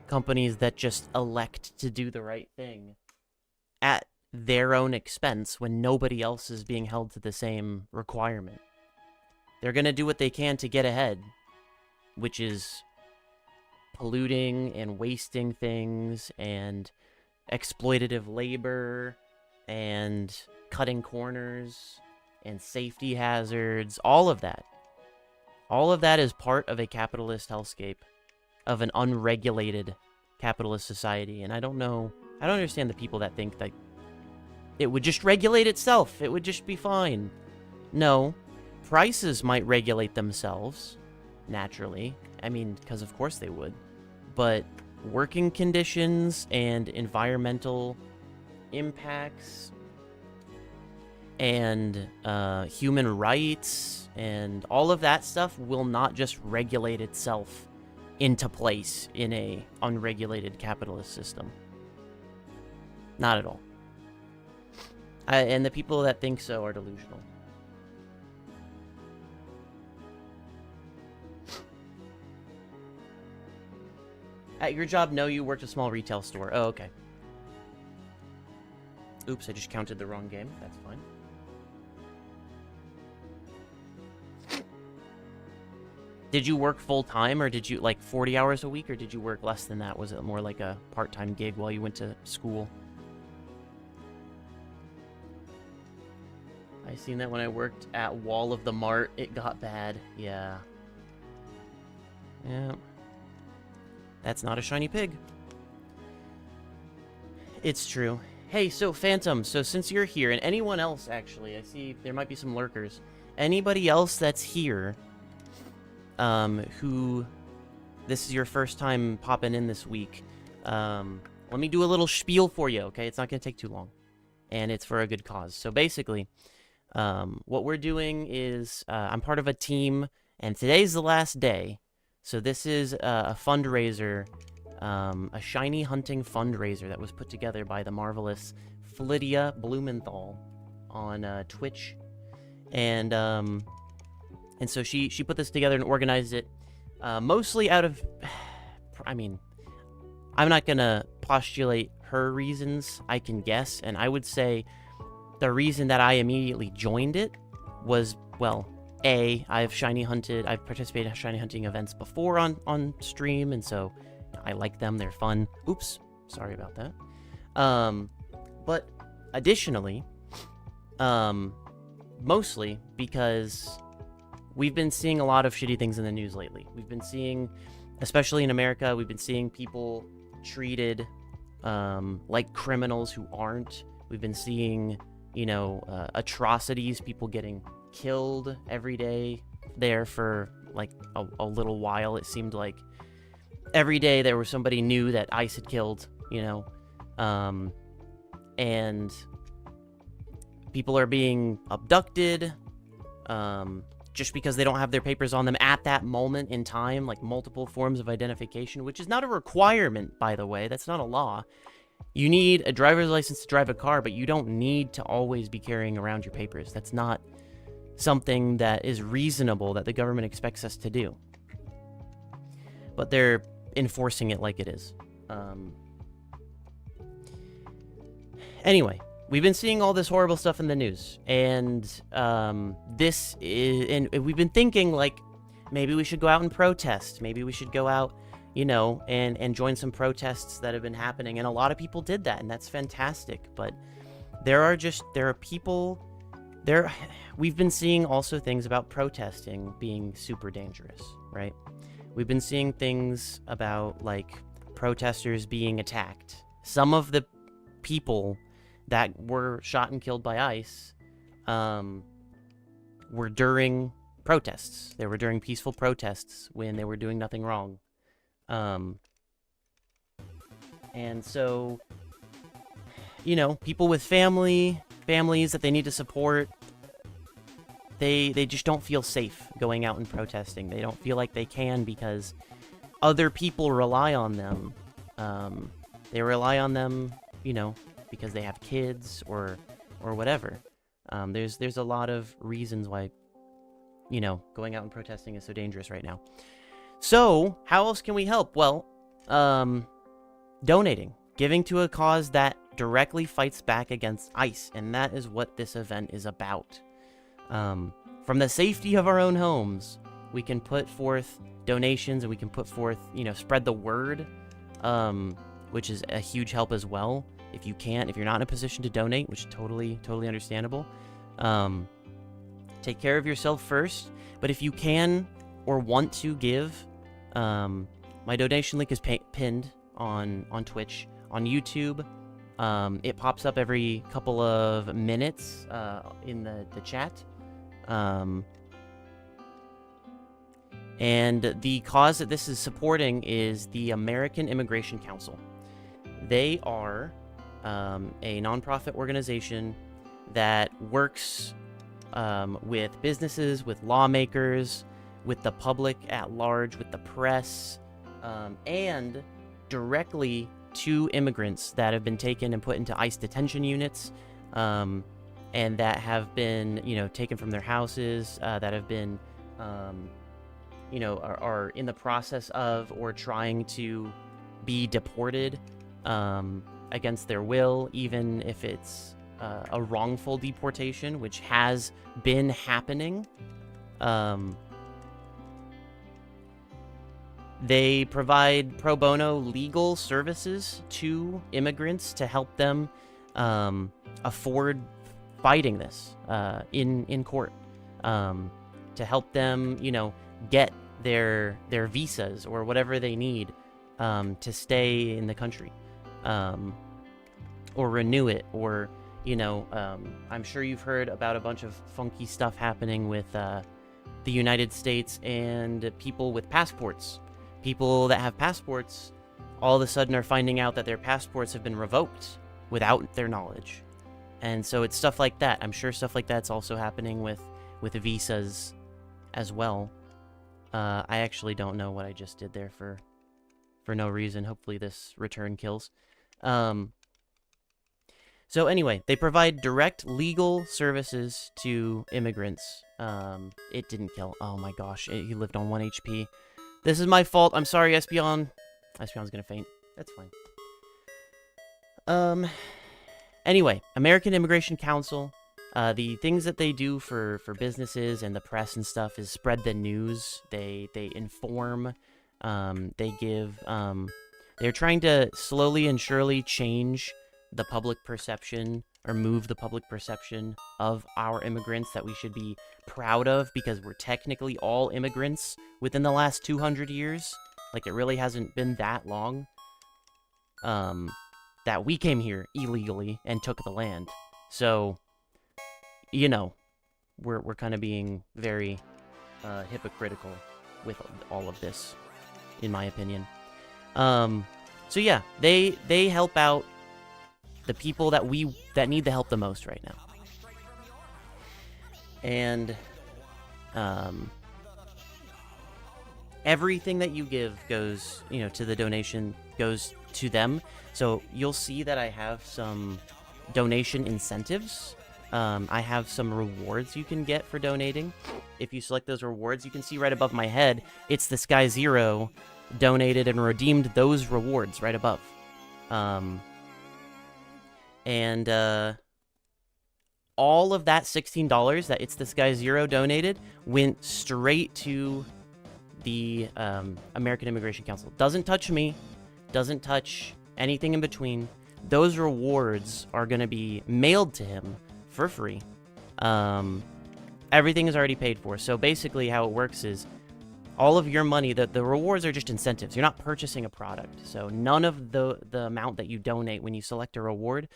companies that just elect to do the right thing at their own expense when nobody else is being held to the same requirement. They're gonna do what they can to get ahead, which is polluting and wasting things and exploitative labor and cutting corners and safety hazards, all of that. All of that is part of a capitalist hellscape, of an unregulated capitalist society. And I don't understand the people that think that it would just regulate itself. It would just be fine. No, prices might regulate themselves, naturally. I mean, because of course they would. But working conditions and environmental impacts and human rights and all of that stuff will not just regulate itself into place in a unregulated capitalist system. Not at all. And the people that think so are delusional. At your job, no, you worked a small retail store. Oh, okay. Oops, I just counted the wrong game. That's fine. Did you work full-time, or did you, like, 40 hours a week, or did you work less than that? Was it more like a part-time gig while you went to school? I seen that when I worked at Wall of the Mart. It got bad. Yeah. Yeah. That's not a shiny pig. It's true. Hey, so Phantom, so since you're here, and anyone else, actually, I see there might be some lurkers. Anybody else that's here, who this is your first time popping in this week, let me do a little spiel for you, okay? It's not going to take too long, and it's for a good cause. So basically, what we're doing is, I'm part of a team, and today's the last day. So this is a fundraiser, a shiny hunting fundraiser that was put together by the marvelous Flydia Blumenthal on Twitch, and so she put this together and organized it, mostly out of, I mean, I'm not gonna postulate her reasons. I can guess, and I would say the reason that I immediately joined it was, well, I've participated in shiny hunting events before on stream, and so I like them. They're fun. Oops, sorry about that. But additionally, mostly because we've been seeing a lot of shitty things in the news lately. We've been seeing, especially in America, we've been seeing people treated like criminals who aren't. We've been seeing, you know, atrocities, people getting killed every day there for like a little while. It seemed like every day there was somebody new that ICE had killed, you know, and people are being abducted just because they don't have their papers on them at that moment in time, like multiple forms of identification, which is not a requirement, by the way. That's not a law. You need a driver's license to drive a car, but you don't need to always be carrying around your papers. That's not something that is reasonable that the government expects us to do. But they're enforcing it like it is. Anyway, we've been seeing all this horrible stuff in the news, and and we've been thinking, like, maybe we should go out and protest. Maybe we should go out, you know, and join some protests that have been happening. And a lot of people did that, and that's fantastic. But there are people there. We've been seeing also things about protesting being super dangerous, right? We've been seeing things about, like, protesters being attacked. Some of the people that were shot and killed by ICE were during protests. They were during peaceful protests when they were doing nothing wrong. And so, you know, people with families that they need to support, they just don't feel safe going out and protesting. They don't feel like they can because other people rely on them. They rely on them, you know, because they have kids or whatever. There's a lot of reasons why, you know, going out and protesting is so dangerous right now. So, how else can we help? Well, donating. Giving to a cause that directly fights back against ICE, and that is what this event is about. From the safety of our own homes, we can put forth donations, and we can put forth, you know, spread the word, which is a huge help as well. If you're not in a position to donate, which is totally understandable, take care of yourself first. But if you can or want to give, my donation link is pinned on Twitch, on YouTube. It pops up every couple of minutes in the chat. And the cause that this is supporting is the American Immigration Council. They are a nonprofit organization that works with businesses, with lawmakers, with the public at large, with the press, and directly to immigrants that have been taken and put into ICE detention units, and that have been, you know, taken from their houses, that have been, you know, are in the process of or trying to be deported against their will, even if it's a wrongful deportation, which has been happening. They provide pro bono legal services to immigrants to help them afford fighting this in court, to help them, you know, get their visas or whatever they need to stay in the country, or renew it, or, you know, I'm sure you've heard about a bunch of funky stuff happening with the United States and people with passports. People that have passports all of a sudden are finding out that their passports have been revoked without their knowledge. And so it's stuff like that. I'm sure stuff like that's also happening with visas as well. I actually don't know what I just did there for no reason. Hopefully this return kills. So anyway, they provide direct legal services to immigrants. It didn't kill. Oh my gosh, he lived on 1 HP. This is my fault. I'm sorry, Espeon. Espeon's gonna faint. That's fine. Anyway, American Immigration Council. The things that they do for businesses and the press and stuff is spread the news. They inform. They give. They're trying to slowly and surely change the public perception, or move the public perception of our immigrants that we should be proud of, because we're technically all immigrants within the last 200 years. Like, it really hasn't been that long that we came here illegally and took the land. So, you know, we're kind of being very hypocritical with all of this, in my opinion. So yeah, they help out the people that need the help the most right now. And everything that you give goes, you know, to the donation, goes to them. So you'll see that I have some donation incentives. I have some rewards you can get for donating. If you select those rewards, you can see right above my head, it's the Sky Zero donated and redeemed those rewards right above. And all of that $16 that It's the Sky Zero donated went straight to the American Immigration Council. Doesn't touch me, doesn't touch anything in between. Those rewards are going to be mailed to him for free. Everything is already paid for. So basically how it works is all of your money, the rewards are just incentives. You're not purchasing a product. So none of the amount that you donate when you select a reward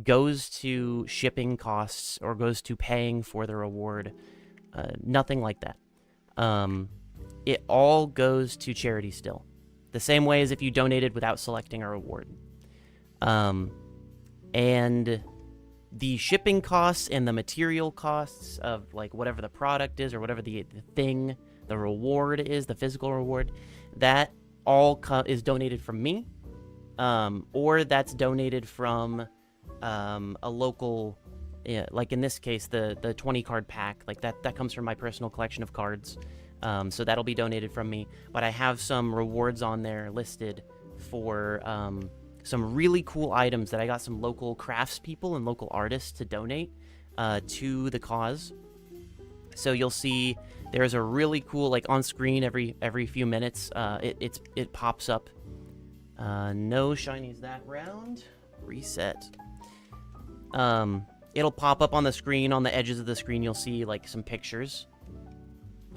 goes to shipping costs or goes to paying for the reward. Nothing like that. It all goes to charity still. The same way as if you donated without selecting a reward. And the shipping costs and the material costs of like whatever the product is or whatever the thing, the reward is, the physical reward, that all is donated from me, or that's donated from a local, like in this case, the 20 card pack, like that comes from my personal collection of cards. So that'll be donated from me. But I have some rewards on there listed for some really cool items that I got some local craftspeople and local artists to donate to the cause. So you'll see there's a really cool, like on screen every few minutes, it pops up. No shinies that round. Reset. It'll pop up on the screen. On the edges of the screen, you'll see like some pictures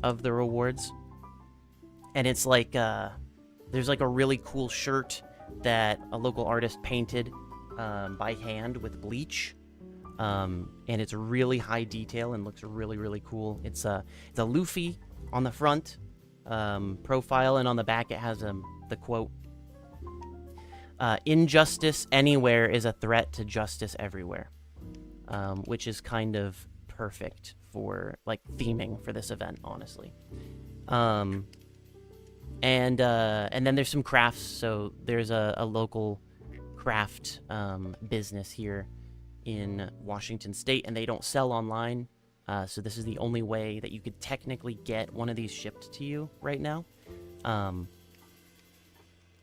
of the rewards. And it's like, there's like a really cool shirt that a local artist painted by hand with bleach. And it's really high detail and looks really, really cool. It's a Luffy on the front profile, and on the back it has the quote, "Injustice anywhere is a threat to justice everywhere," which is kind of perfect for like theming for this event, honestly. And then there's some crafts. So there's a local craft business here in Washington State, and they don't sell online. So this is the only way that you could technically get one of these shipped to you right now,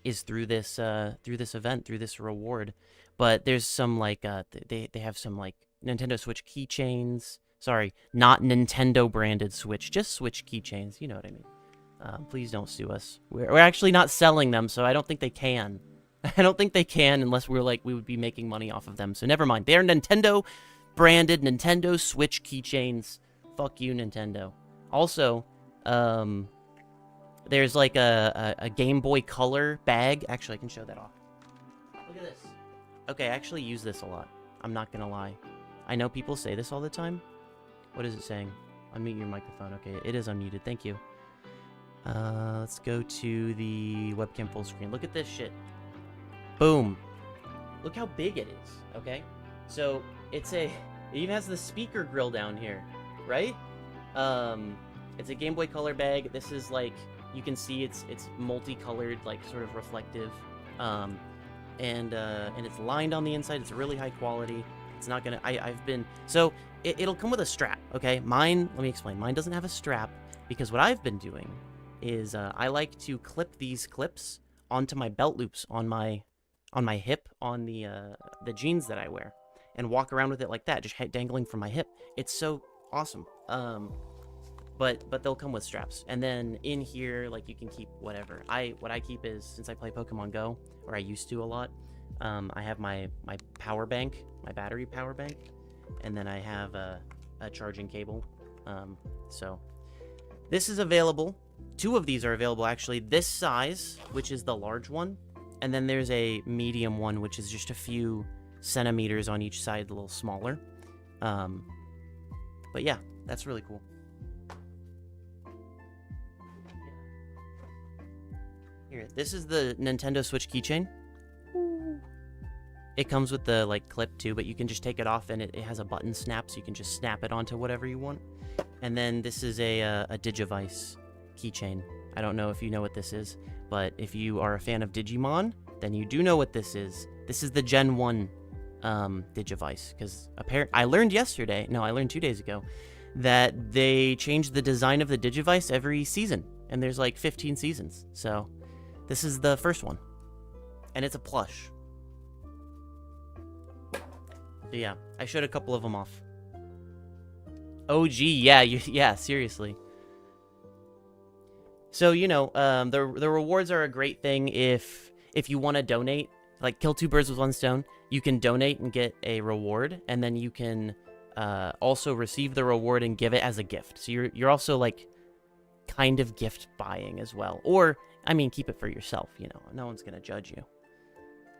is through this event, through this reward. But there's some like they have some like Nintendo Switch keychains. Sorry, not Nintendo branded Switch, just Switch keychains. You know what I mean. Please don't sue us. We're actually not selling them, so I don't think they can. I don't think they can unless we would be making money off of them. So never mind. They're Nintendo branded Nintendo Switch keychains. Fuck you, Nintendo. Also, there's like a Game Boy Color bag. Actually, I can show that off. Look at this. Okay, I actually use this a lot. I'm not gonna lie. I know people say this all the time. What is it saying? Unmute your microphone. Okay, it is unmuted. Thank you. Let's go to the webcam full screen. Look at this shit. Boom. Look how big it is, okay? So, it even has the speaker grill down here, right? It's a Game Boy Color bag. This is like, you can see it's multicolored, like sort of reflective. And it's lined on the inside. It's really high quality. It's not gonna, so it'll come with a strap, okay? Mine, let me explain. Mine doesn't have a strap because what I've been doing is I like to clip these clips onto my belt loops on my hip, on the jeans that I wear, and walk around with it like that, just dangling from my hip. It's so awesome. But they'll come with straps. And then in here, like, you can keep whatever. What I keep is, since I play Pokemon Go, or I used to a lot, I have my power bank, my battery power bank, and then I have a charging cable. So this is available. 2 of these are available, actually. This size, which is the large one, and then there's a medium one, which is just a few centimeters on each side, a little smaller. But yeah, that's really cool. Here, this is the Nintendo Switch keychain. It comes with the like clip too, but you can just take it off, and it has a button snap, so you can just snap it onto whatever you want. And then this is a Digivice keychain. I don't know if you know what this is, but if you are a fan of Digimon, then you do know what this is. This is the Gen 1 Digivice, because I learned 2 days ago, that they changed the design of the Digivice every season, and there's like 15 seasons. So this is the first one, and it's a plush. So yeah, I showed a couple of them off. OG, yeah, seriously. So, you know, the rewards are a great thing if you want to donate. Like, kill two birds with one stone. You can donate and get a reward, and then you can also receive the reward and give it as a gift. So you're also, like, kind of gift buying as well. Or, I mean, keep it for yourself, you know. No one's going to judge you.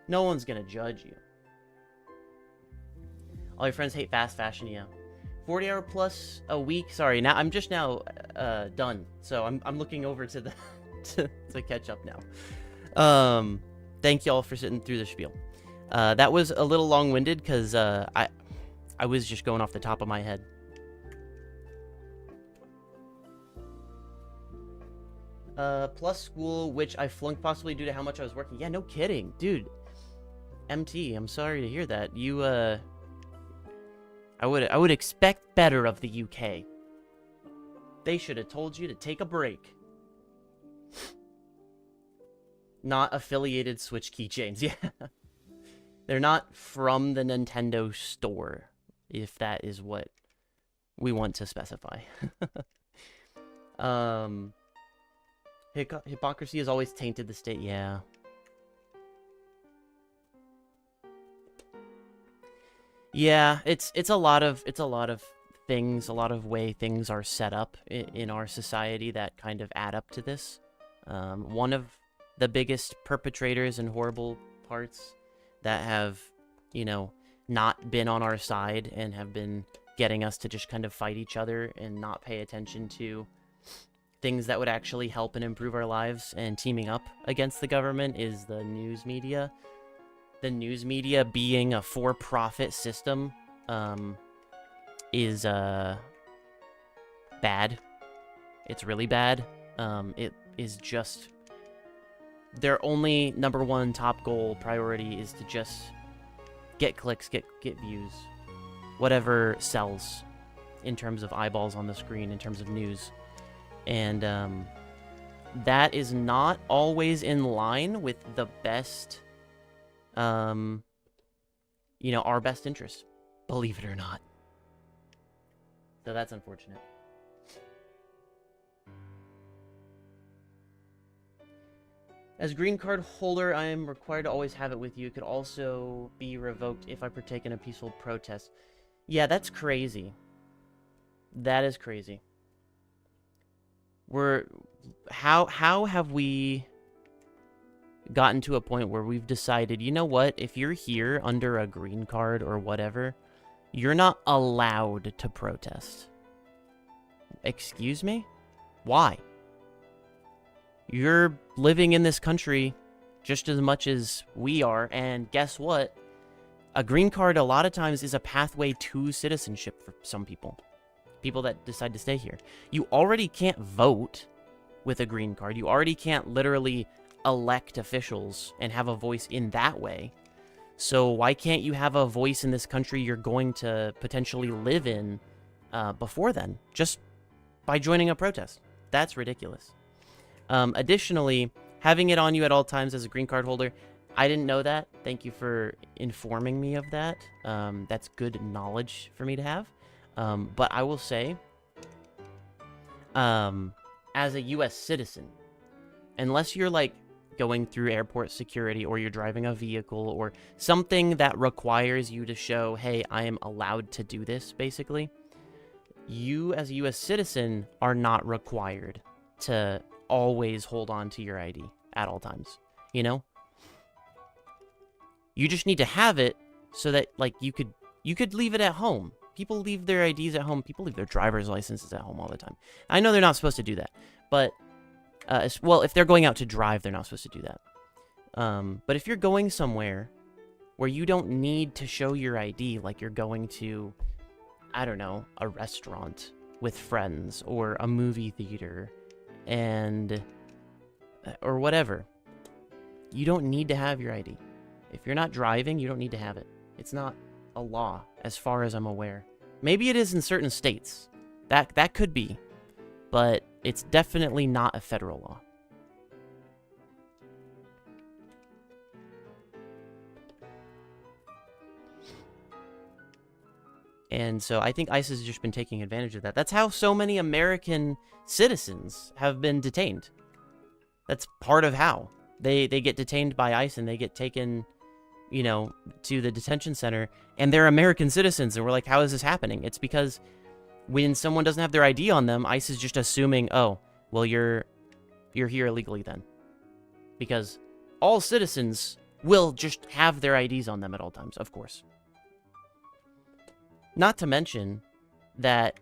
No one's going to judge you. All your friends hate fast fashion, yeah. 40-hour plus a week. Sorry, now I'm just now done. So I'm looking over to the to catch up now. Thank y'all for sitting through the spiel. That was a little long-winded because I was just going off the top of my head. Plus school, which I flunked possibly due to how much I was working. Yeah, no kidding, dude. MT, I'm sorry to hear that. You I would expect better of the UK. They should have told you to take a break. Not affiliated Switch keychains, yeah. They're not from the Nintendo store, if that is what we want to specify. Hypocrisy has always tainted the state, yeah. Yeah, it's a lot of things, a lot of way things are set up in our society that kind of add up to this. One of the biggest perpetrators and horrible parts that have, you know, not been on our side and have been getting us to just kind of fight each other and not pay attention to things that would actually help and improve our lives and teaming up against the government is the news media. The news media being a for-profit system is bad. It's really bad. It is just their only number one top goal priority is to just get clicks, get views, whatever sells in terms of eyeballs on the screen, in terms of news. And that is not always in line with the best, you know, our best interest, believe it or not. So that's unfortunate. As green card holder, I am required to always have it with you. It could also be revoked if I partake in a peaceful protest. Yeah, that's crazy. That is crazy. How have we gotten to a point where we've decided, you know what, if you're here under a green card or whatever, you're not allowed to protest. Excuse me? Why? You're living in this country just as much as we are, and guess what? A green card a lot of times is a pathway to citizenship for some people. People that decide to stay here. You already can't vote with a green card. You already can't literally elect officials and have a voice in that way. So why can't you have a voice in this country you're going to potentially live in before then? Just by joining a protest. That's ridiculous. Additionally, having it on you at all times as a green card holder, I didn't know that. Thank you for informing me of that. That's good knowledge for me to have. But I will say, as a U.S. citizen, unless you're, like, going through airport security or you're driving a vehicle or something that requires you to show, hey, I am allowed to do this, basically, you as a U.S. citizen are not required to always hold on to your ID at all times, you know? You just need to have it so that, like, you could leave it at home. People leave their IDs at home. People leave their driver's licenses at home all the time. I know they're not supposed to do that, but well, if they're going out to drive, they're not supposed to do that. But if you're going somewhere where you don't need to show your ID, like you're going to, I don't know, a restaurant with friends or a movie theater and or whatever, you don't need to have your ID. If you're not driving, you don't need to have it. It's not a law, as far as I'm aware. Maybe it is in certain states. That could be, but it's definitely not a federal law. And so I think ICE has just been taking advantage of that. That's how so many American citizens have been detained. That's part of how. They get detained by ICE and they get taken, you know, to the detention center, and they're American citizens. And we're like, how is this happening? It's because when someone doesn't have their ID on them, ICE is just assuming, oh, well, you're here illegally then. Because all citizens will just have their IDs on them at all times, of course. Not to mention that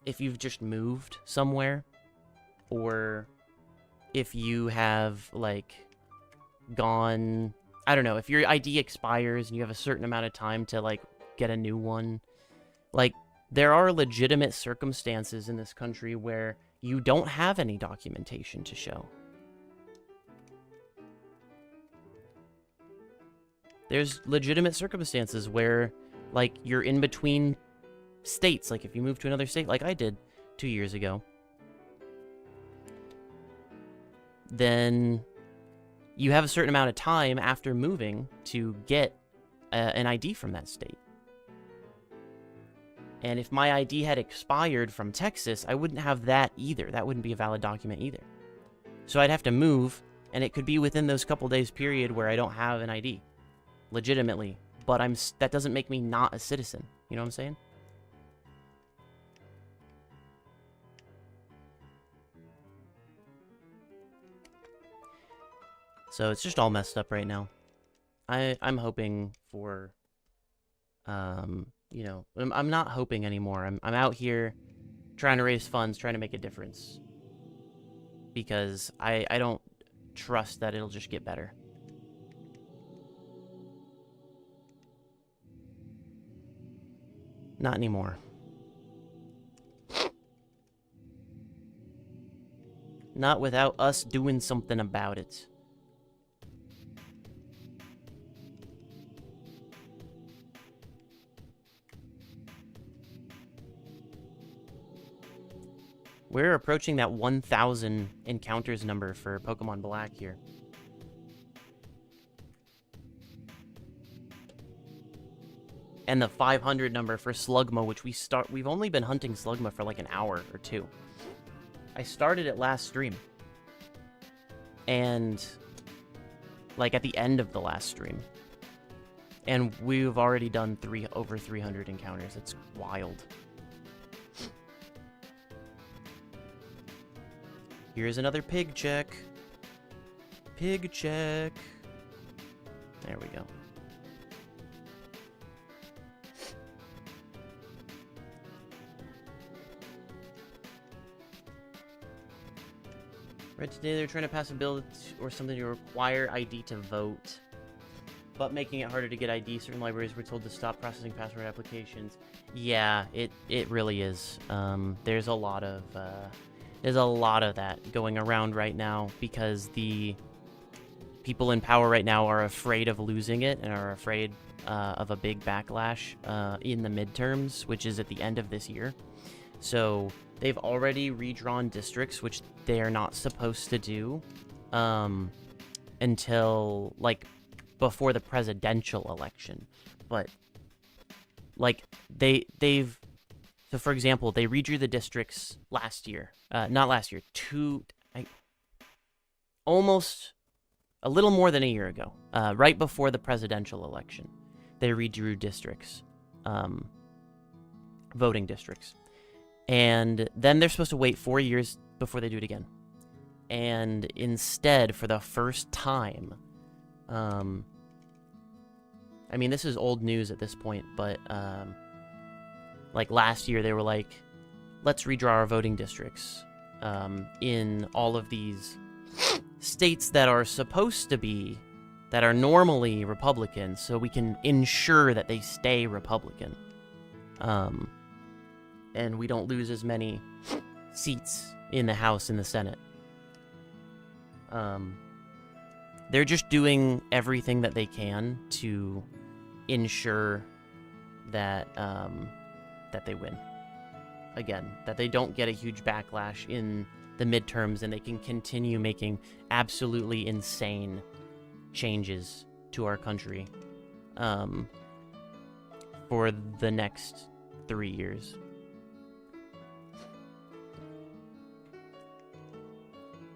if you've just moved somewhere, or if you have, like, gone, I don't know, if your ID expires and you have a certain amount of time to, like, get a new one, like, there are legitimate circumstances in this country where you don't have any documentation to show. There's legitimate circumstances where, like, you're in between states. Like, if you move to another state, like I did 2 years ago, then you have a certain amount of time after moving to get an ID from that state. And if my ID had expired from Texas, I wouldn't have that either. That wouldn't be a valid document either. So I'd have to move, and it could be within those couple days period where I don't have an ID. Legitimately. But that doesn't make me not a citizen. You know what I'm saying? So it's just all messed up right now. I'm hoping for, you know, I'm not hoping anymore. I'm out here trying to raise funds, trying to make a difference. Because I don't trust that it'll just get better. Not anymore. Not without us doing something about it. We're approaching that 1,000 encounters number for Pokemon Black here. And the 500 number for Slugma, which we've only been hunting Slugma for like an hour or two. I started it last stream. And like at the end of the last stream. And we've already done over 300 encounters. It's wild. Here's another pig check. Pig check. There we go. Right, today they're trying to pass a bill or something to require ID to vote, but making it harder to get ID. Certain libraries were told to stop processing password applications. Yeah, it really is. There's a lot of that going around right now because the people in power right now are afraid of losing it and are afraid of a big backlash in the midterms, which is at the end of this year. So they've already redrawn districts, which they are not supposed to do until, like, before the presidential election. But, like, they've... So, for example, they redrew the districts last year. Not last year. Almost a little more than a year ago. Right before the presidential election. They redrew districts. Voting districts. And then they're supposed to wait 4 years before they do it again. And instead, for the first time, I mean, this is old news at this point, but, like, last year, they were like, let's redraw our voting districts in all of these states that are supposed to be, that are normally Republican, so we can ensure that they stay Republican. And we don't lose as many seats in the House and the Senate. They're just doing everything that they can to ensure that that they win. Again, that they don't get a huge backlash in the midterms and they can continue making absolutely insane changes to our country. for the next 3 years.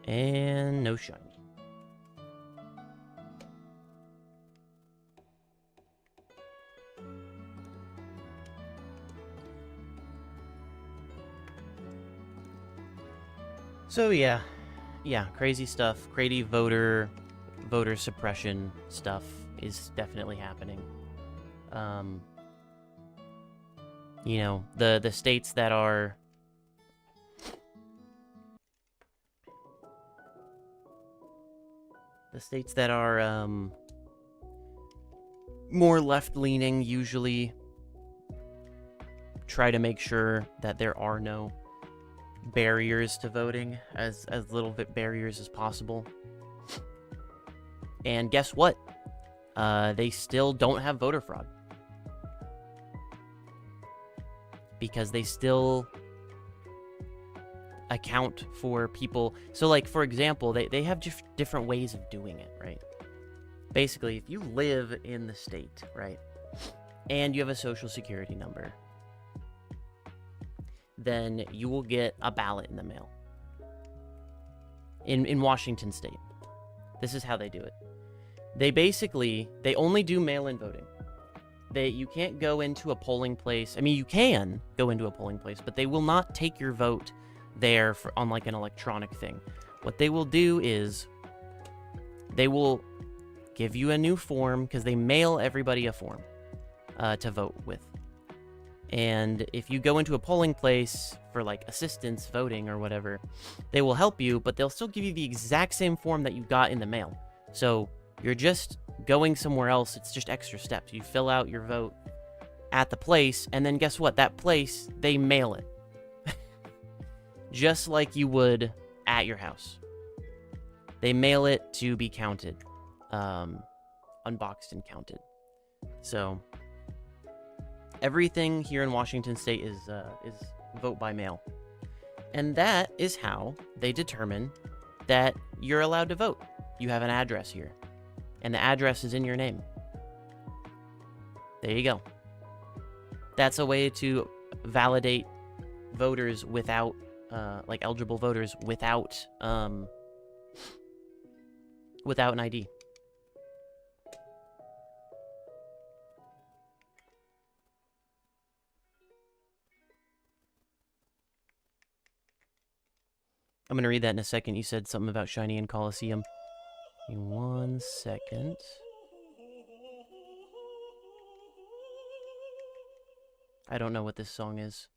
And no shiny. So yeah, crazy stuff. Crazy voter suppression stuff is definitely happening. You know, the states that are more left-leaning usually try to make sure that there are no barriers to voting, as little bit barriers as possible. And guess what? They still don't have voter fraud. Because they still account for people. So, like, for example, they have just different ways of doing it, right? Basically, if you live in the state, right, and you have a social security number, then you will get a ballot in the mail. In Washington State. This is how they do it. They only do mail-in voting. You can't go into a polling place. I mean, you can go into a polling place, but they will not take your vote there on like an electronic thing. What they will do is they will give you a new form, because they mail everybody a form to vote with. And if you go into a polling place for like assistance voting or whatever, they will help you, but they'll still give you the exact same form that you got in the mail. So you're just going somewhere else. It's just extra steps. You fill out your vote at the place, and then guess what? That place, they mail it. Just like you would at your house. They mail it to be counted. Unboxed and counted. So everything here in Washington State is vote by mail. And that is how they determine that you're allowed to vote. You have an address here. And the address is in your name. There you go. That's a way to validate voters without, like eligible voters without an ID. I'm going to read that in a second. You said something about Shiny and Coliseum. Give me 1 second. I don't know what this song is.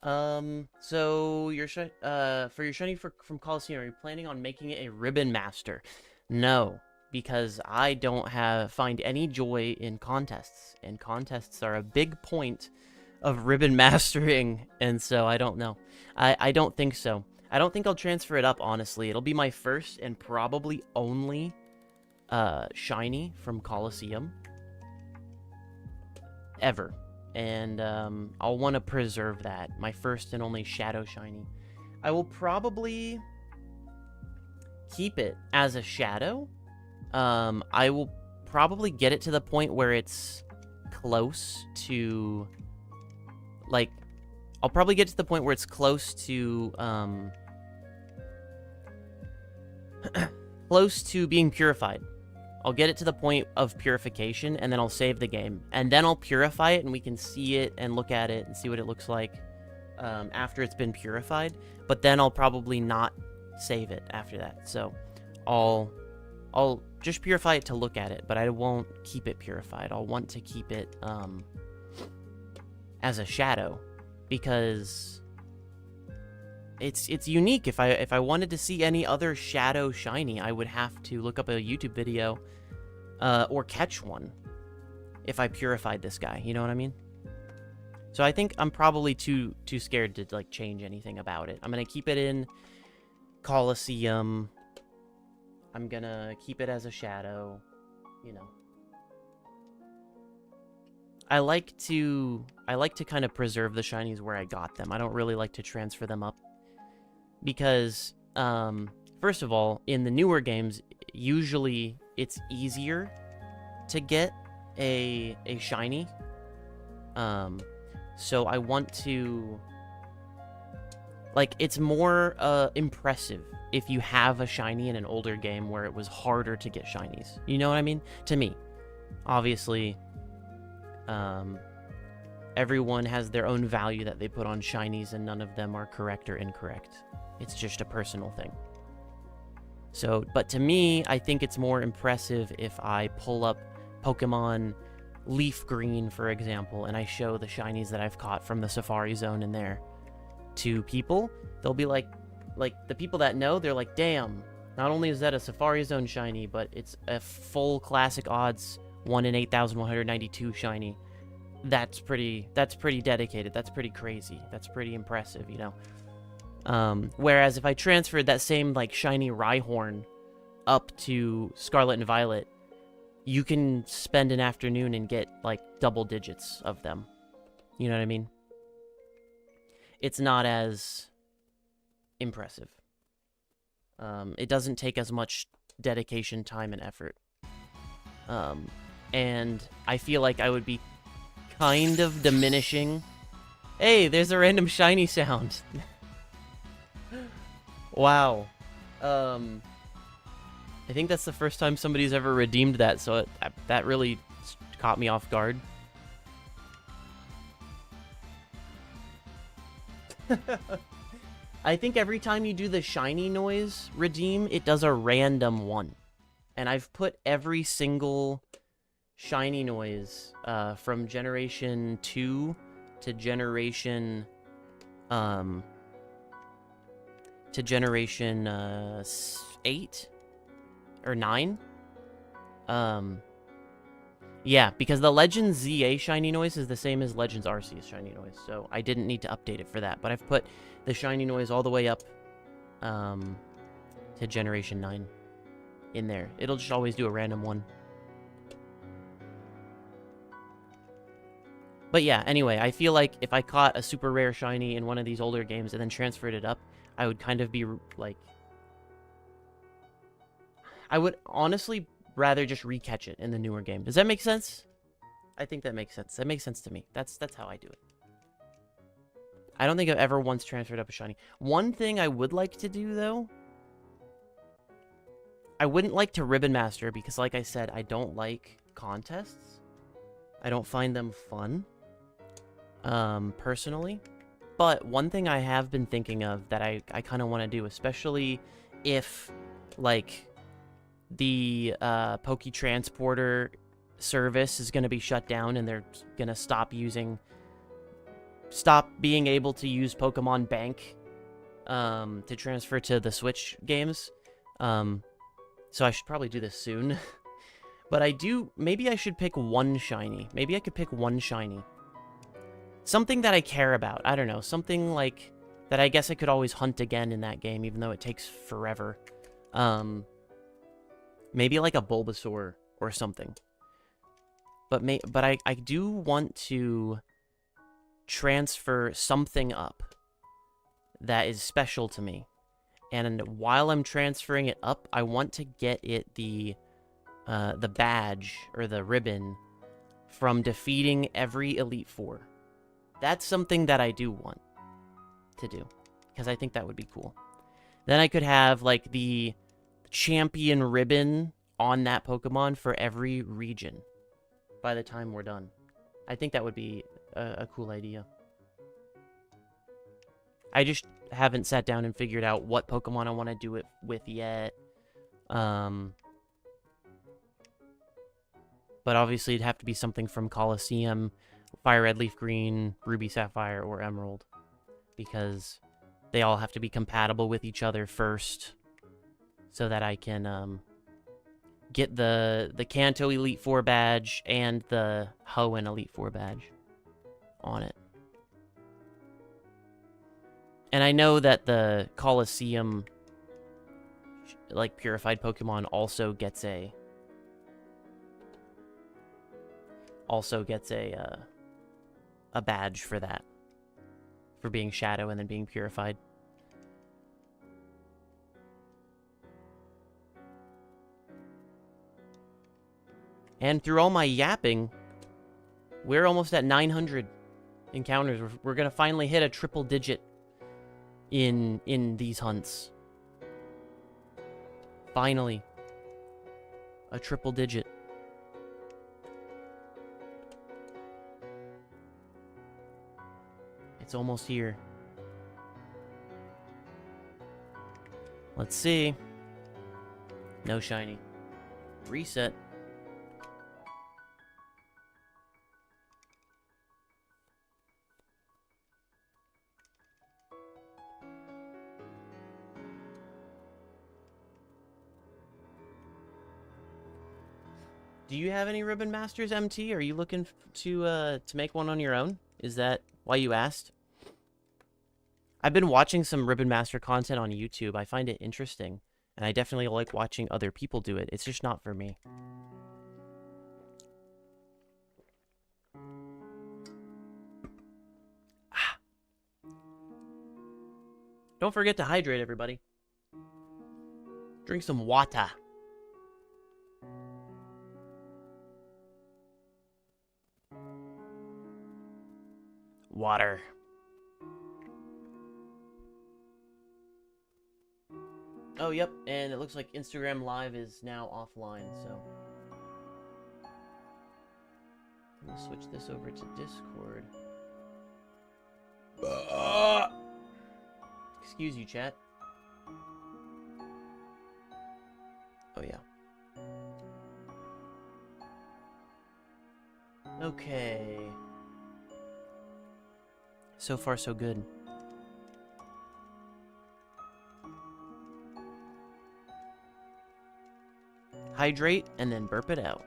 So your for your Shiny from Coliseum, are you planning on making it a Ribbon Master? No, because I don't find any joy in contests, and contests are a big point of Ribbon Mastering, and so I don't know. I don't think so. I don't think I'll transfer it up, honestly. It'll be my first and probably only Shiny from Coliseum ever. And I'll want to preserve that. My first and only Shadow Shiny. I will probably keep it as a Shadow. I will probably get it to the point where it's close to... Like, I'll probably get to the point where it's close to... close to being purified. I'll get it to the point of purification, and then I'll save the game. And then I'll purify it, and we can see it and look at it and see what it looks like after it's been purified. But then I'll probably not save it after that. So I'll just purify it to look at it, but I won't keep it purified. I'll want to keep it as a Shadow, because it's unique. If I wanted to see any other Shadow Shiny, I would have to look up a YouTube video or catch one if I purified this guy. You know what I mean? So I think I'm probably too scared to like change anything about it. I'm gonna keep it in Coliseum. I'm gonna keep it as a Shadow. You know. I like to kind of preserve the Shinies where I got them. I don't really like to transfer them up. Because, first of all, in the newer games, usually it's easier to get a shiny. So I want to, like, it's more impressive if you have a shiny in an older game where it was harder to get shinies. You know what I mean? To me, obviously, everyone has their own value that they put on shinies, and none of them are correct or incorrect. It's just a personal thing. So, but to me, I think it's more impressive if I pull up Pokemon Leaf Green, for example, and I show the shinies that I've caught from the Safari Zone in there to people. They'll be like the people that know, they're like, damn, not only is that a Safari Zone shiny, but it's a full classic odds 1 in 8,192 shiny. That's pretty dedicated. That's pretty crazy. That's pretty impressive, you know? Whereas if I transferred that same, like, shiny Rhyhorn up to Scarlet and Violet, you can spend an afternoon and get, like, double digits of them. You know what I mean? It's not as impressive. It doesn't take as much dedication, time, and effort. And I feel like I would be kind of diminishing... Hey, there's a random shiny sound. Wow. I think that's the first time somebody's ever redeemed that, so that really caught me off guard. I think every time you do the shiny noise redeem, it does a random one. And I've put every single shiny noise from Generation 2 to Generation... to Generation 8 or 9. Yeah, because the Legends ZA shiny noise is the same as Legends Arceus shiny noise, so I didn't need to update it for that. But I've put the shiny noise all the way up to Generation 9 in there. It'll just always do a random one. But yeah, anyway, I feel like if I caught a super rare shiny in one of these older games and then transferred it up, I would kind of be, like... I would honestly rather just recatch it in the newer game. Does that make sense? I think that makes sense. That makes sense to me. That's how I do it. I don't think I've ever once transferred up a shiny. One thing I would like to do, though... I wouldn't like to Ribbon Master because, like I said, I don't like contests. I don't find them fun. Personally. But one thing I have been thinking of that I kind of want to do, especially if, like, the Poke Transporter service is going to be shut down and they're going to stop being able to use Pokemon Bank to transfer to the Switch games. So I should probably do this soon. But maybe I should pick one shiny. Maybe I could pick one shiny. Something that I care about. I don't know. Something like that I guess I could always hunt again in that game, even though it takes forever. Maybe like a Bulbasaur or something. But I do want to transfer something up that is special to me. And while I'm transferring it up, I want to get it the badge or the ribbon from defeating every Elite Four. That's something that I do want to do, because I think that would be cool. Then I could have, like, the champion ribbon on that Pokemon for every region by the time we're done. I think that would be a cool idea. I just haven't sat down and figured out what Pokemon I want to do it with yet. But obviously it'd have to be something from Colosseum, Fire Red, Leaf Green, Ruby Sapphire, or Emerald. Because they all have to be compatible with each other first. So that I can get the Kanto Elite Four badge and the Hoenn Elite Four badge on it. And I know that the Colosseum, like, purified Pokemon also gets a badge for that. For being Shadow and then being purified. And through all my yapping, we're almost at 900 encounters. We're gonna finally hit a triple digit in these hunts. Finally. A triple digit. It's almost here. Let's see. No shiny. Reset. Do you have any Ribbon Masters, MT? Are you looking to make one on your own? Is that why you asked? I've been watching some Ribbon Master content on YouTube. I find it interesting, and I definitely like watching other people do it. It's just not for me. Don't forget to hydrate, everybody. Drink some water. Water. Oh, yep, and it looks like Instagram Live is now offline, so... I'm gonna switch this over to Discord. Excuse you, chat. Oh, yeah. Okay. So far, so good. Hydrate, and then burp it out.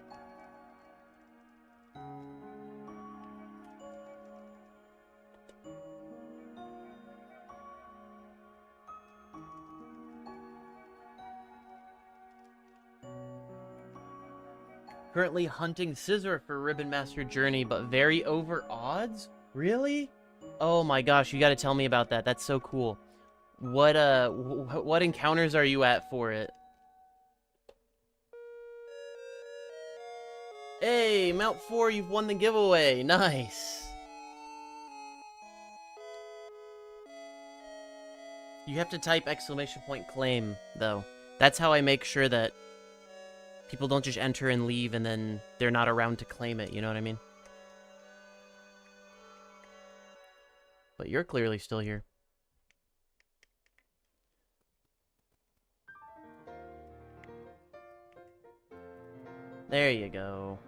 Currently hunting Scissor for Ribbon Master Journey, but very over odds? Really? Oh my gosh, you gotta tell me about that. That's so cool. What encounters are you at for it? Hey, Mount 4, you've won the giveaway. Nice. You have to type !claim, though. That's how I make sure that people don't just enter and leave and then they're not around to claim it, you know what I mean? But you're clearly still here. There you go.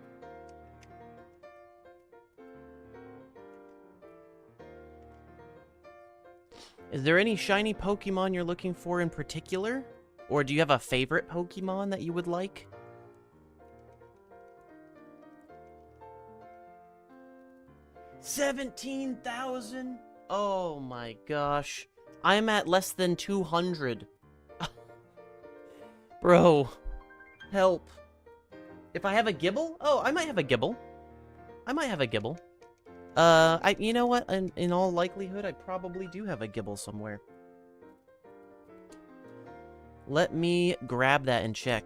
Is there any shiny Pokemon you're looking for in particular? Or do you have a favorite Pokemon that you would like? $17,000? Oh my gosh. I'm at less than 200. Bro. Help. If I have a Gibble? Oh, I might have a Gibble. I might have a Gibble. You know what? In all likelihood, I probably do have a Gibble somewhere. Let me grab that and check.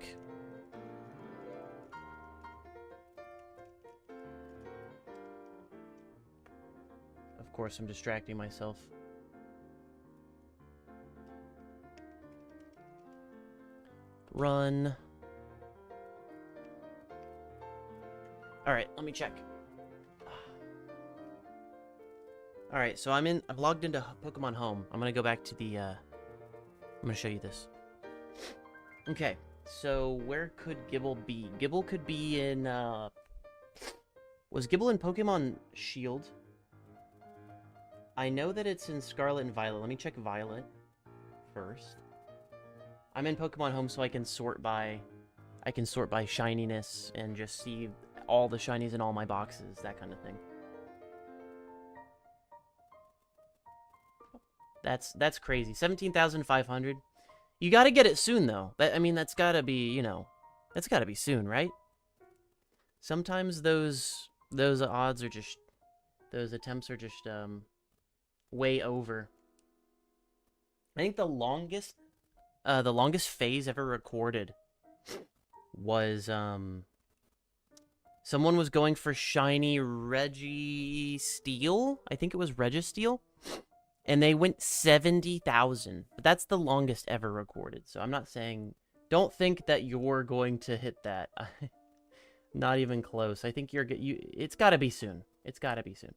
Of course, I'm distracting myself. Run. Alright, let me check. Alright, so I've logged into Pokemon Home. I'm gonna go back to the, I'm gonna show you this. Okay, so where could Gibble be? Gibble could be in, was Gibble in Pokemon Shield? I know that it's in Scarlet and Violet. Let me check Violet first. I'm in Pokemon Home, so I can sort by shininess and just see all the shinies in all my boxes, that kind of thing. That's crazy. 17,500. You gotta get it soon, though. I mean, that's gotta be, you know, that's gotta be soon, right? Sometimes those odds are just, those attempts are just, way over. I think the longest phase ever recorded was, Someone was going for shiny Registeel. I think it was Registeel. And they went 70,000. But that's the longest ever recorded. So I'm not saying... Don't think that you're going to hit that. Not even close. I think it's got to be soon. It's got to be soon.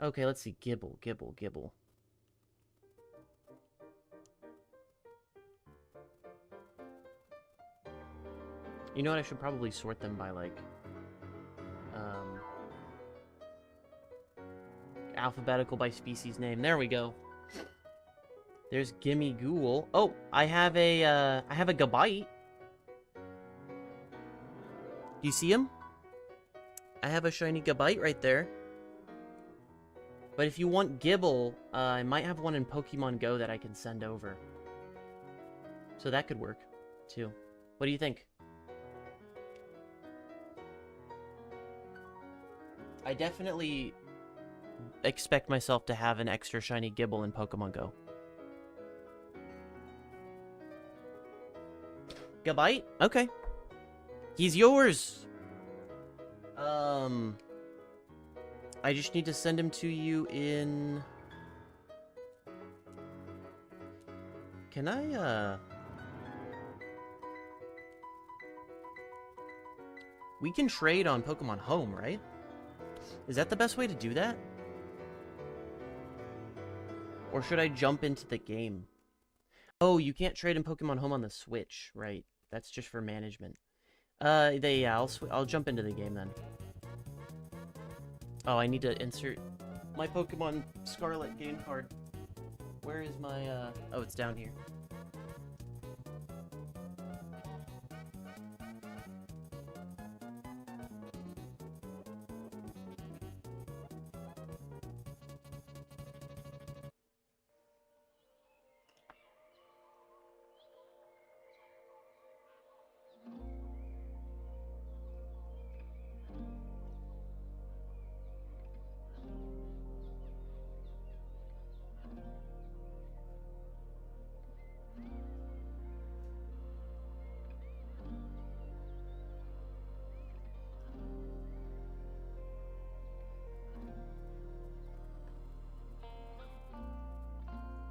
Okay, let's see. Gibble. You know what? I should probably sort them by, like... alphabetical by species name. There we go. There's Gimme Ghoul. Oh, I have a Gabite. Do you see him? I have a shiny Gabite right there. But if you want Gibble, I might have one in Pokemon Go that I can send over. So that could work, too. What do you think? I definitely expect myself to have an extra shiny Gibble in Pokemon Go. Gabite? Okay. He's yours! I just need to send him to you in... Can I, We can trade on Pokemon Home, right? Is that the best way to do that? Or should I jump into the game? Oh, you can't trade in Pokemon Home on the Switch, right? That's just for management. Yeah, I'll jump into the game then. Oh, I need to insert my Pokemon Scarlet game card. Where is my, Oh, it's down here.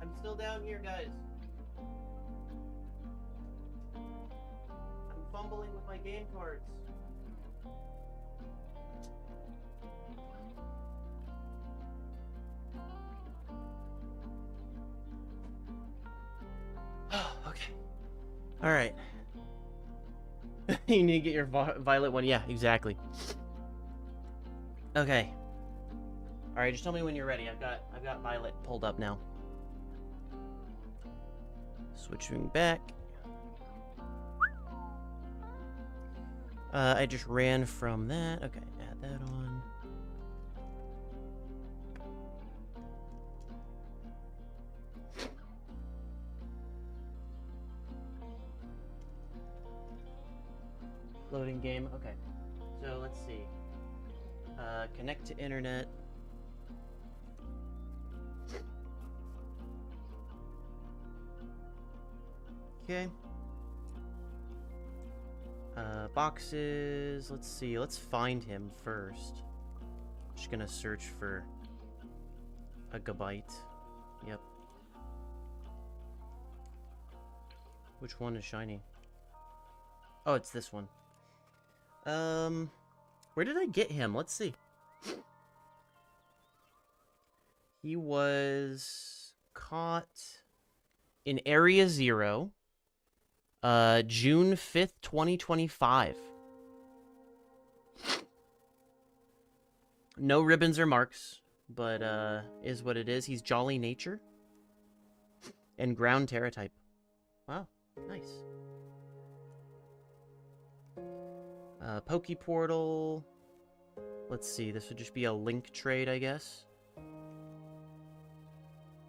I'm still down here, guys. I'm fumbling with my game cards. Okay. Alright. You need to get your violet one. Yeah, exactly. Okay. Alright, just tell me when you're ready. I've got violet pulled up now. Switching back. I just ran from that. Okay, add that on. Loading game. Okay. So let's see. Connect to internet. Okay. Boxes. Let's see. Let's find him first. Just gonna search for a Gabite. Yep. Which one is shiny? Oh, it's this one. Where did I get him? Let's see. He was caught in Area 0. June 5th, 2025. No ribbons or marks, but, is what it is. He's Jolly Nature. And Ground Terra type. Wow, nice. Pokeportal. Let's see, this would just be a link trade, I guess.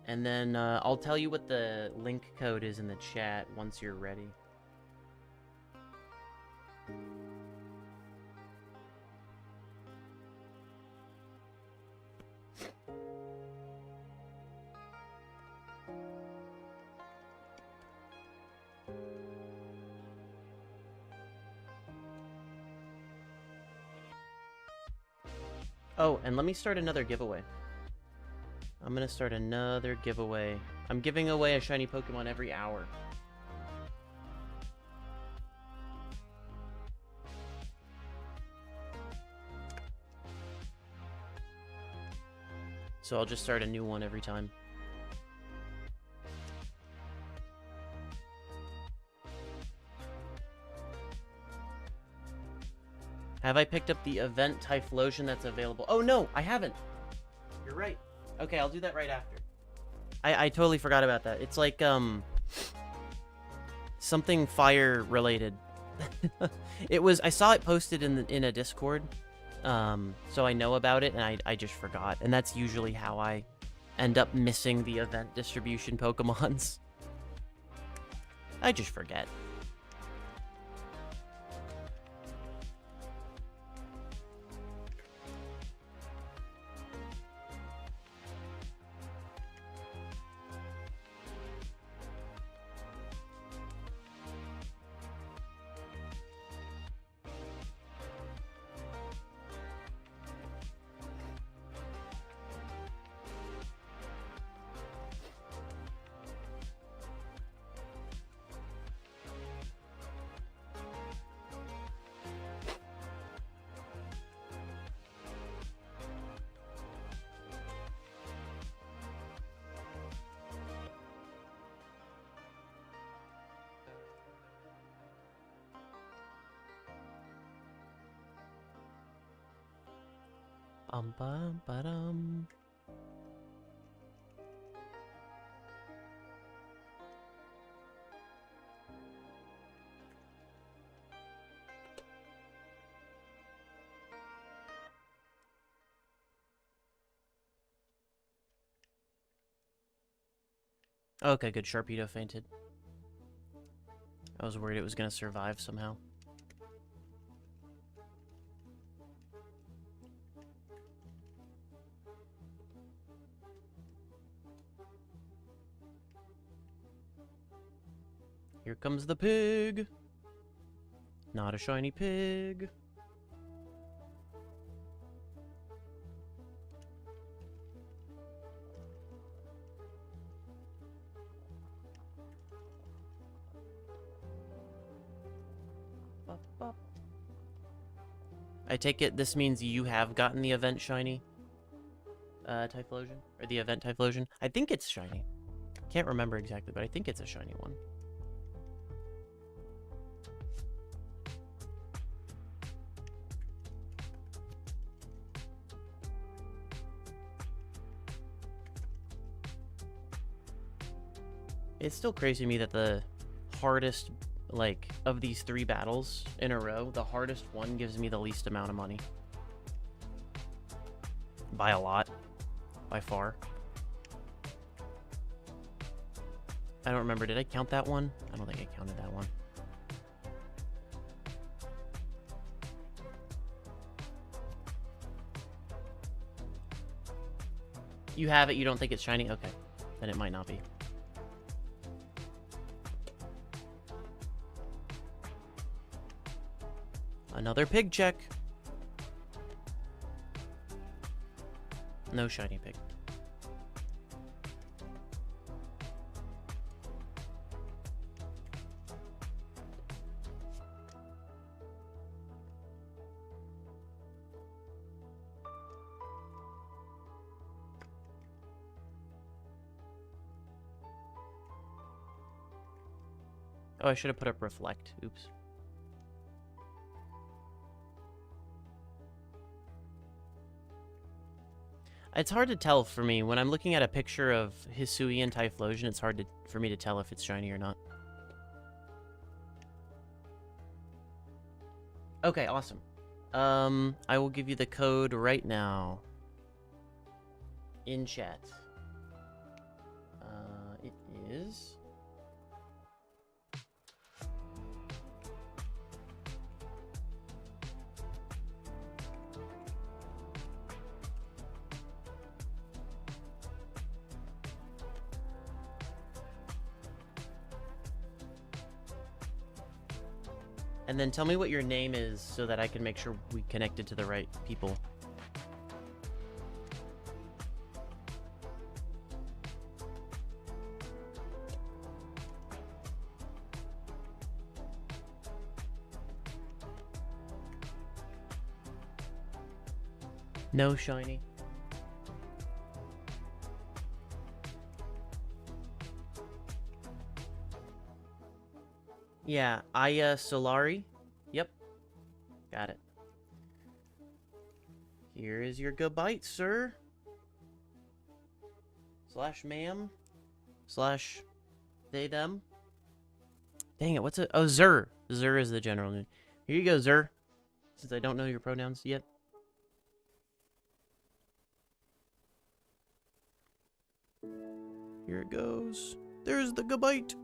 And then, I'll tell you what the link code is in the chat once you're ready. Oh, and let me start another giveaway. I'm gonna start another giveaway. I'm giving away a shiny Pokemon every hour. So I'll just start a new one every time. Have I picked up the event Typhlosion that's available? Oh no, I haven't. You're right. Okay, I'll do that right after. I totally forgot about that. It's like, something fire related. I saw it posted in a Discord, so I know about it, and I just forgot. And that's usually how I end up missing the event distribution Pokemons. I just forget. Bum ba-dum. Okay, good. Sharpedo fainted. I was worried it was gonna survive somehow. Here comes the pig. Not a shiny pig. Bop, bop. I take it this means you have gotten the event shiny Typhlosion? Or the event Typhlosion? I think it's shiny. Can't remember exactly, but I think it's a shiny one. It's still crazy to me that the hardest, like, of these 3 battles in a row, the hardest one gives me the least amount of money. By a lot. By far. I don't remember. Did I count that one? I don't think I counted that one. You have it, you don't think it's shiny? Okay. Then it might not be. Another pig check. No shiny pig. Oh, I should have put up reflect. Oops. It's hard to tell for me. When I'm looking at a picture of Hisui and Typhlosion, it's hard for me to tell if it's shiny or not. Okay, awesome. I will give you the code right now. In chat. It is... And then tell me what your name is so that I can make sure we connected to the right people. No shiny. Yeah, Aya Solari. Yep. Got it. Here is your good bite, sir. Slash ma'am. Slash they them. Dang it, what's it? Oh, Zur. Zur is the general name. Here you go, Zur. Since I don't know your pronouns yet. Here it goes. There's the good bite.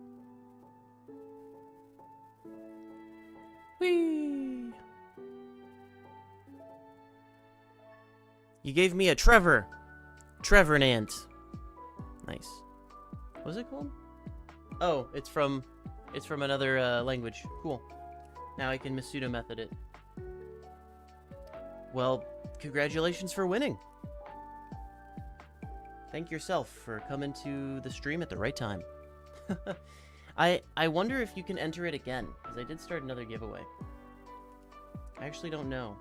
Whee! You gave me a Trevor. Trevornant. Nice. What's it called? Oh, it's from another language. Cool. Now I can Masuda method it. Well, congratulations for winning. Thank yourself for coming to the stream at the right time. I wonder if you can enter it again, because I did start another giveaway. I actually don't know.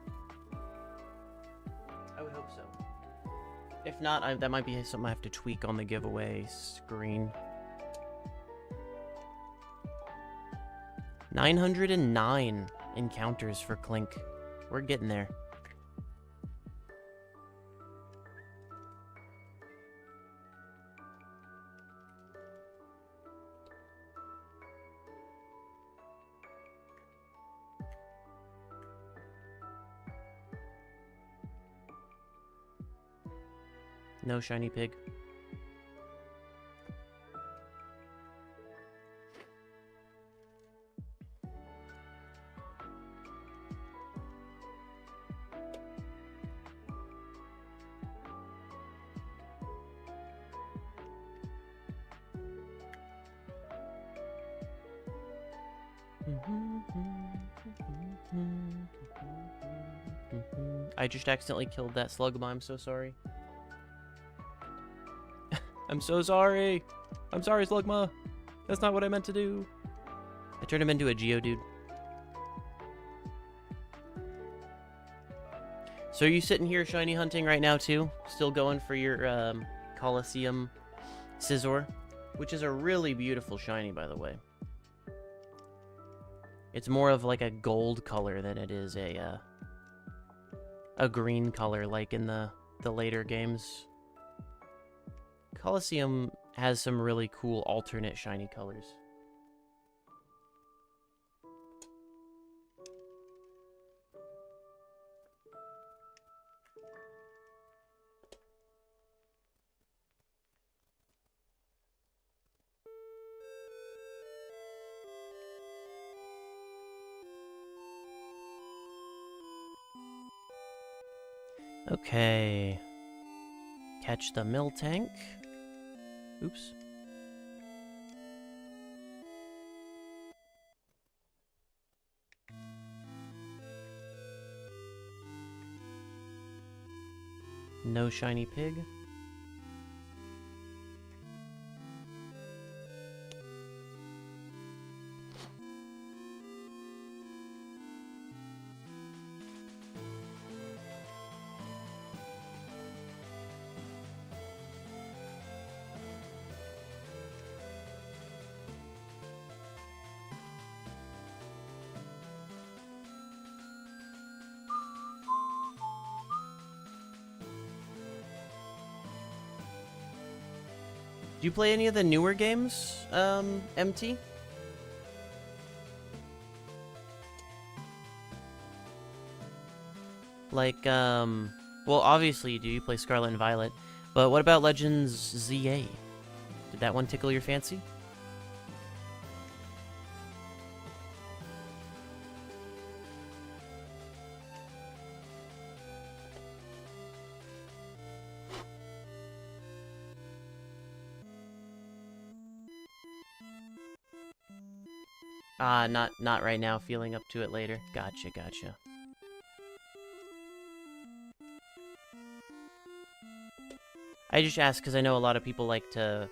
I would hope so. If not, that might be something I have to tweak on the giveaway screen. 909 encounters for Clink. We're getting there. No shiny pig. I just accidentally killed that Slugma, I'm so sorry. I'm so sorry! I'm sorry, Slugma! That's not what I meant to do! I turned him into a Geodude. So are you sitting here shiny hunting right now too? Still going for your Coliseum Scizor? Which is a really beautiful shiny, by the way. It's more of like a gold color than it is a green color like in the later games. Coliseum has some really cool alternate shiny colors. Okay. Catch the Miltank. Oops. No shiny pig. Do you play any of the newer games, MT? Like, well, obviously you do. You play Scarlet and Violet. But what about Legends ZA? Did that one tickle your fancy? Not right now. Feeling up to it later. Gotcha, gotcha. I just asked because I know a lot of people like to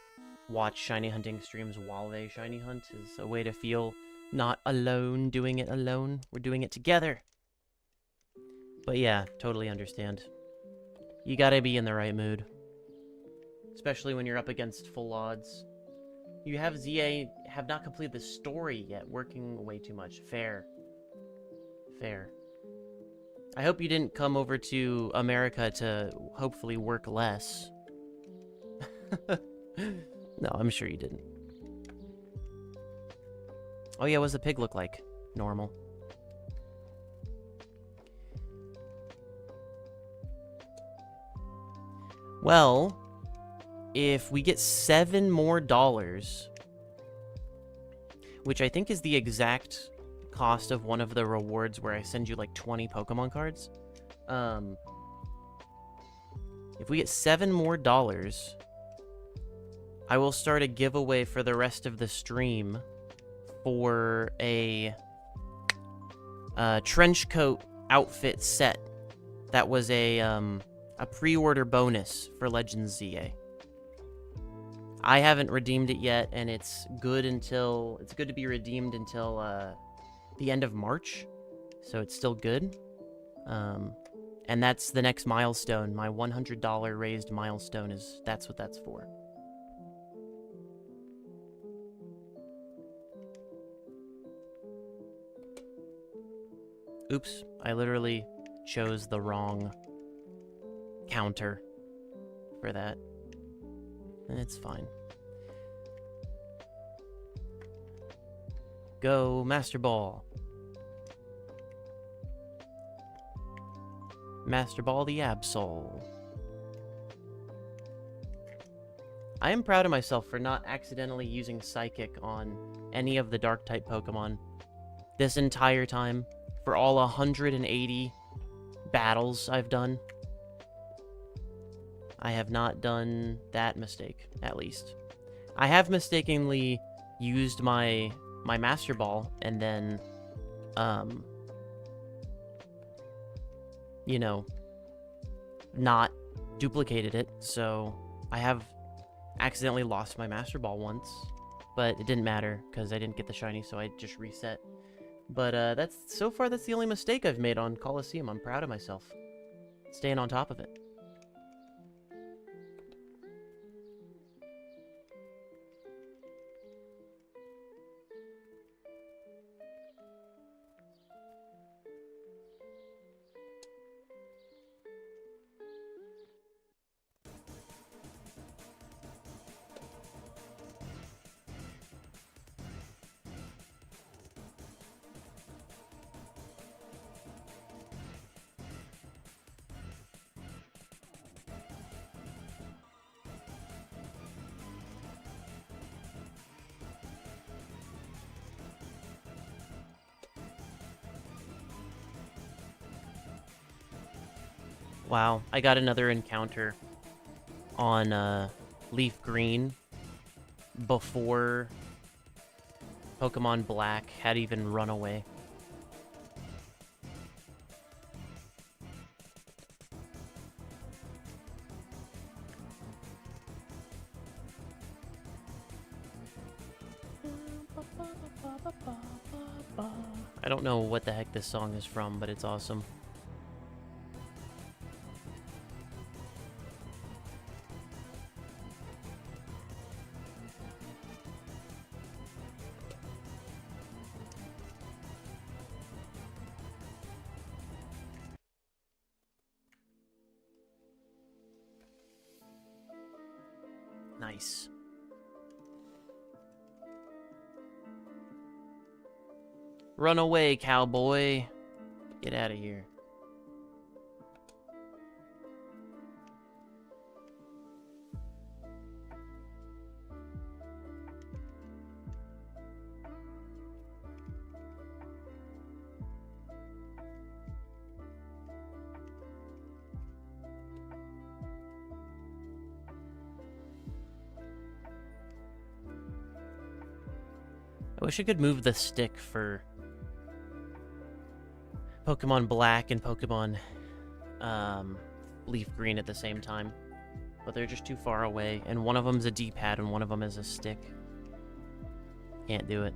watch shiny hunting streams while they shiny hunt. Is a way to feel not alone doing it alone. We're doing it together. But yeah, totally understand. You gotta be in the right mood. Especially when you're up against full odds. You have ZA have not completed the story yet, working way too much. Fair. Fair. I hope you didn't come over to America to hopefully work less. No, I'm sure you didn't. Oh yeah, what does the pig look like? Normal. Well, if we get $7 more, which I think is the exact cost of one of the rewards where I send you like 20 Pokemon cards. If we get $7 more, I will start a giveaway for the rest of the stream for a trench coat outfit set. That was a pre-order bonus for Legends ZA. I haven't redeemed it yet, and it's good to be redeemed until the end of March, so it's still good. And that's the next milestone. My $100 raised milestone that's what that's for. Oops, I literally chose the wrong counter for that. It's fine. Go, Master Ball. Master Ball the Absol. I am proud of myself for not accidentally using Psychic on any of the Dark-type Pokemon this entire time. For all 180 battles I've done. I have not done that mistake, at least. I have mistakenly used my Master Ball and then, you know, not duplicated it, so I have accidentally lost my Master Ball once, but it didn't matter because I didn't get the shiny, so I just reset. But so far that's the only mistake I've made on Coliseum. I'm proud of myself. Staying on top of it. Wow, I got another encounter on Leaf Green before Pokemon Black had even run away. I don't know what the heck this song is from, but it's awesome. Nice. Run away, cowboy. Get out of here. I wish I could move the stick for Pokemon Black and Pokemon Leaf Green at the same time. But they're just too far away, and one of them's a D-pad and one of them is a stick. Can't do it.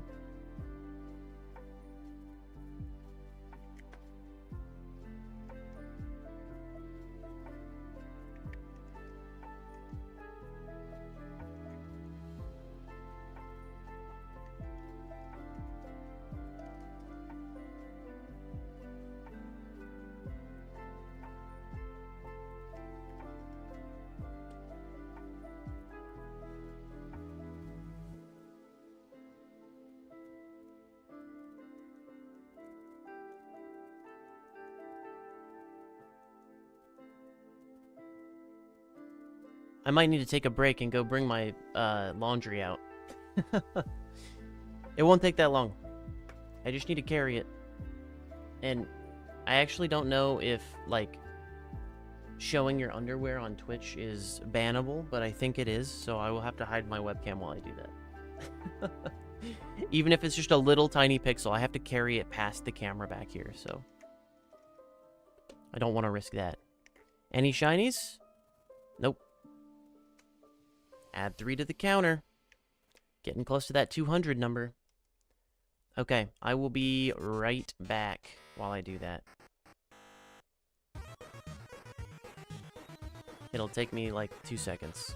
I might need to take a break and go bring my laundry out. It won't take that long. I just need to carry it. And I actually don't know if, like, showing your underwear on Twitch is bannable, but I think it is, so I will have to hide my webcam while I do that. Even if it's just a little tiny pixel, I have to carry it past the camera back here, so I don't want to risk that. Any shinies? Nope. Add 3 to the counter. Getting close to that 200 number. Okay, I will be right back while I do that. It'll take me like 2 seconds.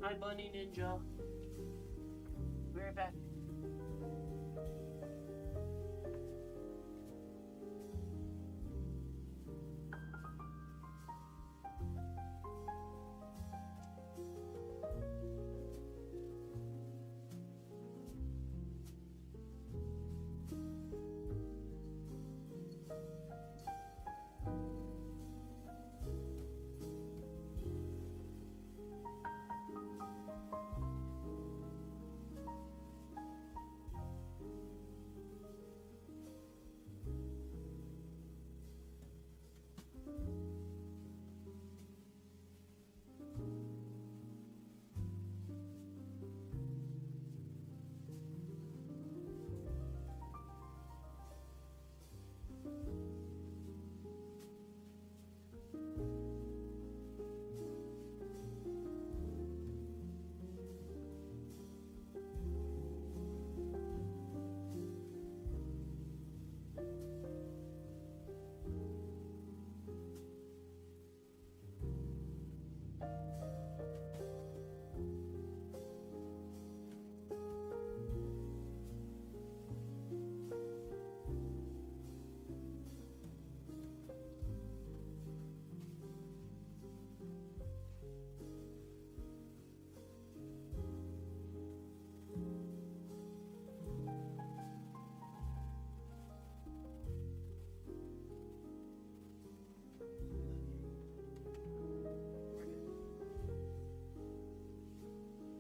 Hi, Bunny Ninja. Be right back.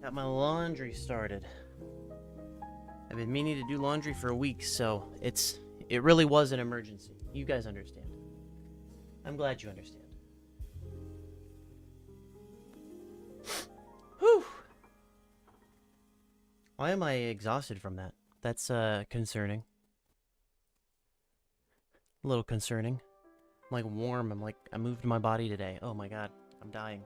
Got my laundry started. I've been meaning to do laundry for a week, so it really was an emergency. You guys understand. I'm glad you understand. Whew. Why am I exhausted from that? That's concerning. A little concerning. I'm like warm. I moved my body today. Oh my god, I'm dying.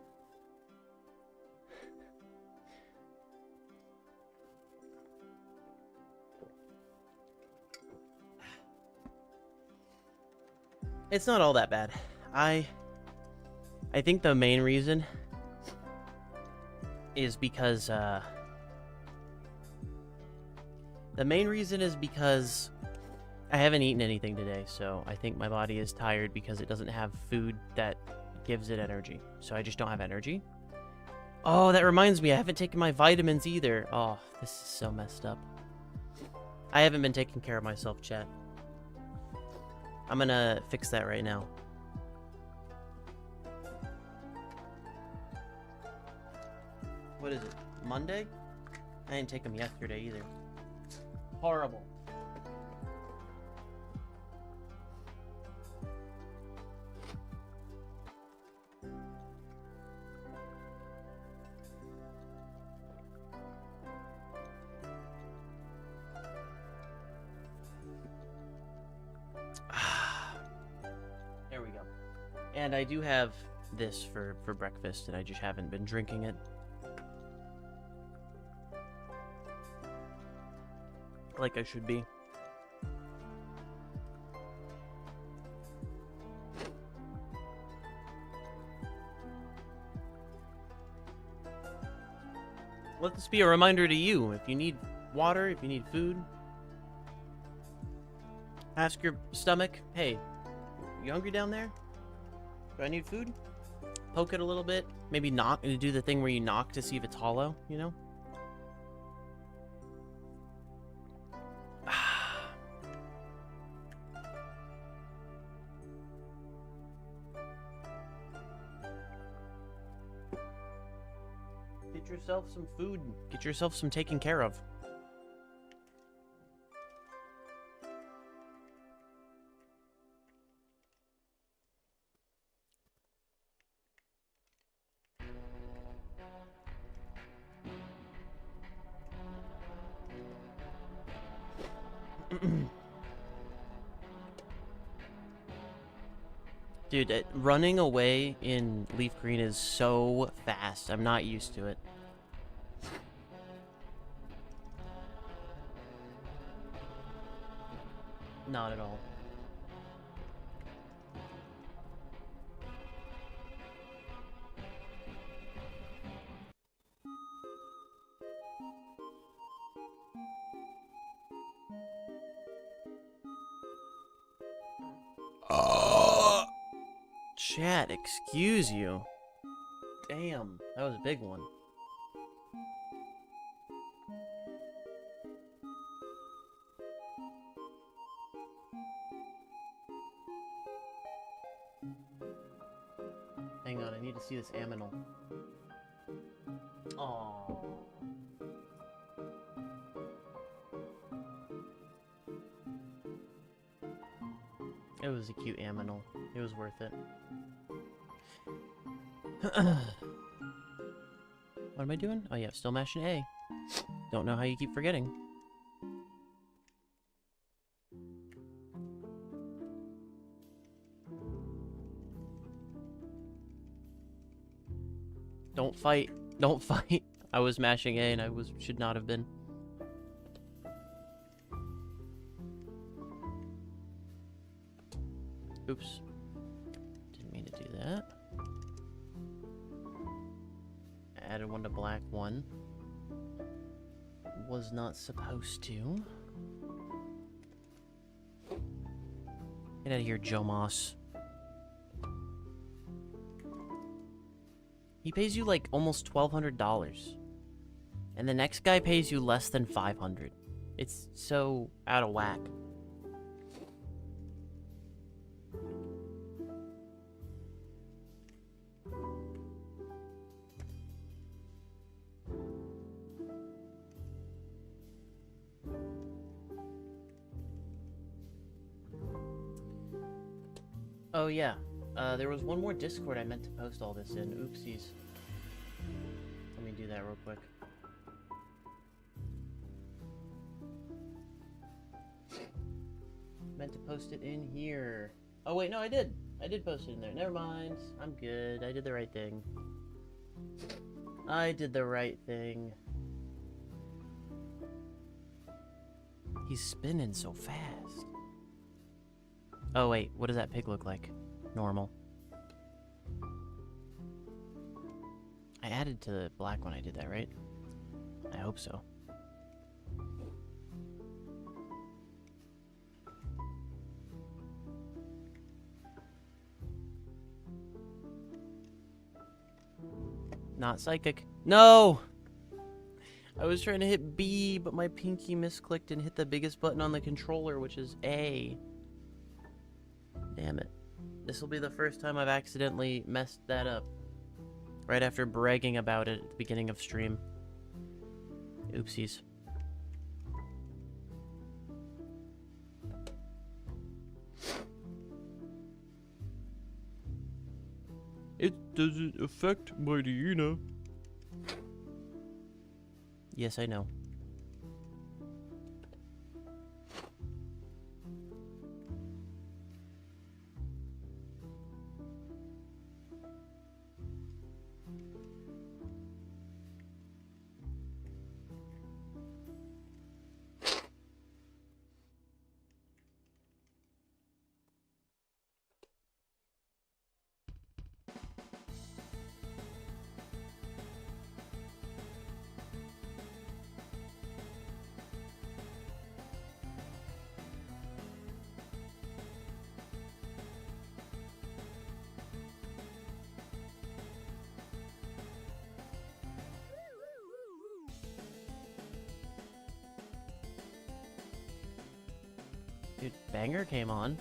It's not all that bad. I think the main reason is because I haven't eaten anything today, so I think my body is tired because it doesn't have food that gives it energy. So I just don't have energy. Oh, that reminds me, I haven't taken my vitamins either. Oh, this is so messed up. I haven't been taking care of myself, chat. I'm gonna fix that right now. What is it? Monday? I didn't take them yesterday either. Horrible. There we go. And I do have this for breakfast, and I just haven't been drinking it. Like I should be. Let this be a reminder to you. If you need water, if you need food, ask your stomach, hey, you hungry down there? Do I need food? Poke it a little bit. Maybe knock, and do the thing where you knock to see if it's hollow, you know? Get yourself some food. Get yourself some taken care of. Dude, running away in Leaf Green is so fast. I'm not used to it. Not at all. Chat, excuse you. Damn, that was a big one. Hang on, I need to see this aminal. Aww. It was a cute aminal. It was worth it. What am I doing? Oh yeah, still mashing A. Don't know how you keep forgetting. Don't fight. Don't fight. I was mashing A and I should not have been. Oops. Didn't mean to do that. Added one to black one. Was not supposed to. Get out of here, Joe Moss. He pays you like almost $1,200. And the next guy pays you less than $500. It's so out of whack. Oh yeah, there was one more Discord I meant to post all this in. Oopsies. Let me do that real quick. Meant to post it in here. Oh wait, no, I did. I did post it in there. Never mind. I'm good. I did the right thing. I did the right thing. He's spinning so fast. Oh wait, what does that pig look like? Normal. I added to the black when I did that, right? I hope so. Not psychic. No! I was trying to hit B, but my pinky misclicked and hit the biggest button on the controller, which is A. Damn it. This will be the first time I've accidentally messed that up. Right after bragging about it at the beginning of stream. Oopsies. It doesn't affect my Diana. Yes, I know. Dude, Banger came on.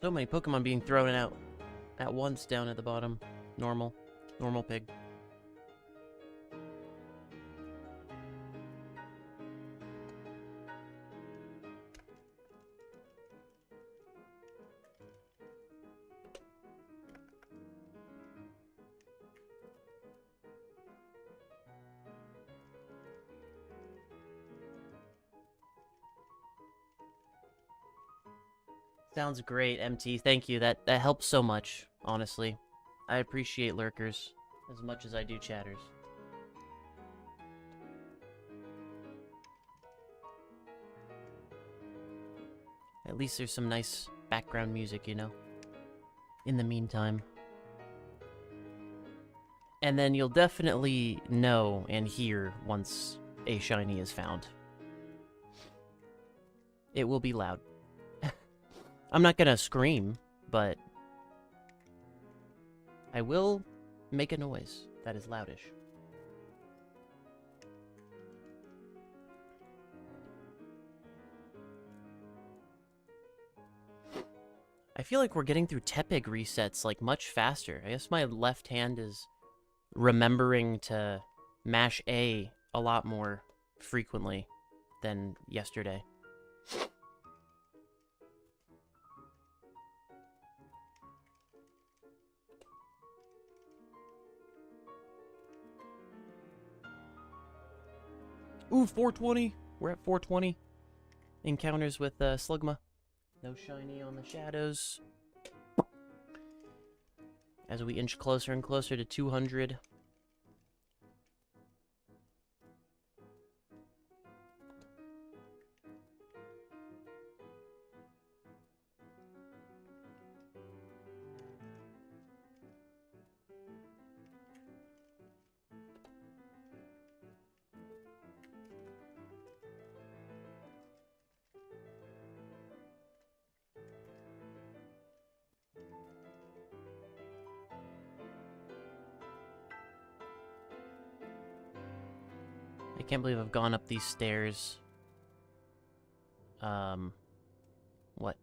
So many Pokemon being thrown out at once down at the bottom. Normal. Normal pig. Sounds great, MT. Thank you. That helps so much, honestly. I appreciate lurkers as much as I do chatters. At least there's some nice background music, you know? In the meantime. And then you'll definitely know and hear once a shiny is found. It will be loud. I'm not gonna scream, but I will make a noise that is loudish. I feel like we're getting through Tepig resets, like, much faster. I guess my left hand is remembering to mash A lot more frequently than yesterday. Ooh, 420! We're at 420. Encounters with Slugma. No shiny on the shadows. As we inch closer and closer to 200. I can't believe I've gone up these stairs. What?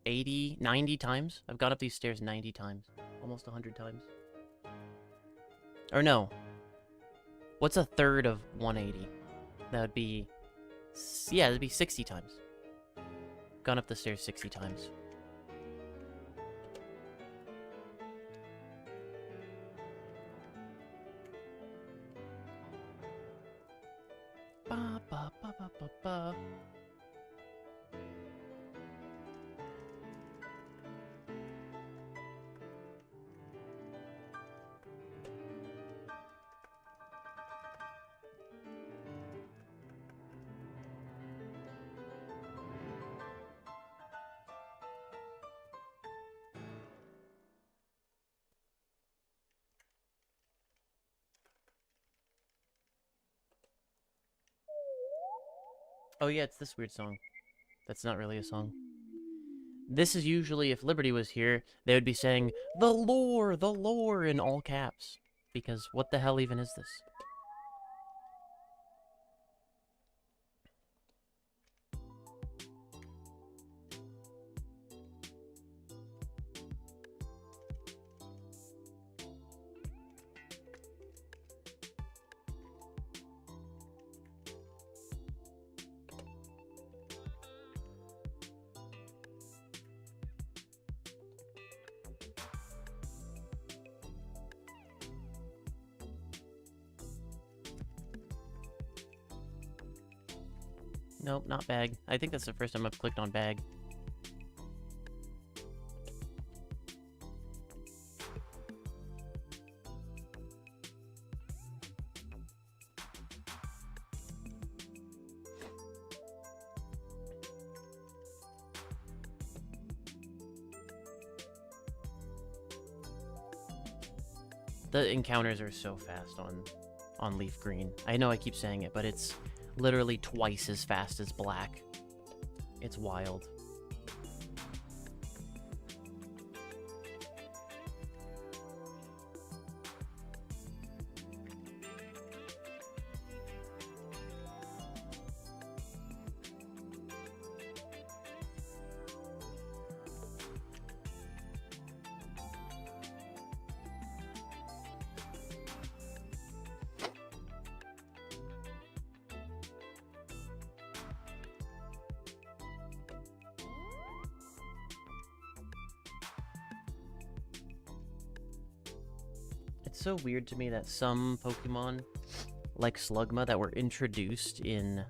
80, 90 times? I've gone up these stairs 90 times. Almost 100 times. Or no. What's a third of 180? That would be... Yeah, that'd be 60 times. Gone up the stairs 60 times. Ba, ba, ba, ba, ba, ba. Oh yeah, it's this weird song. That's not really a song. This is usually, if Liberty was here, they would be saying, the lore, in all caps. Because what the hell even is this? Nope, not bag. I think that's the first time I've clicked on bag. The encounters are so fast on Leaf Green. I know I keep saying it, but it's literally twice as fast as black. It's wild. It's so weird to me that some Pokemon, like Slugma, that were introduced in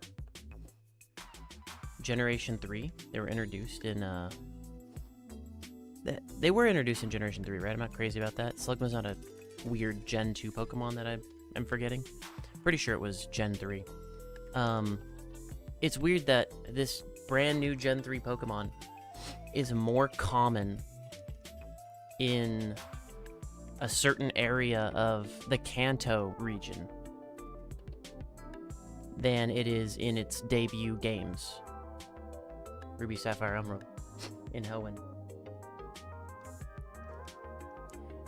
Generation 3, they were introduced in, they were introduced in Generation 3, right? I'm not crazy about that. Slugma's not a weird Gen 2 Pokemon that I'm forgetting. Pretty sure it was Gen 3. It's weird that this brand new Gen 3 Pokemon is more common in a certain area of the Kanto region than it is in its debut games. Ruby, Sapphire, Emerald, in Hoenn.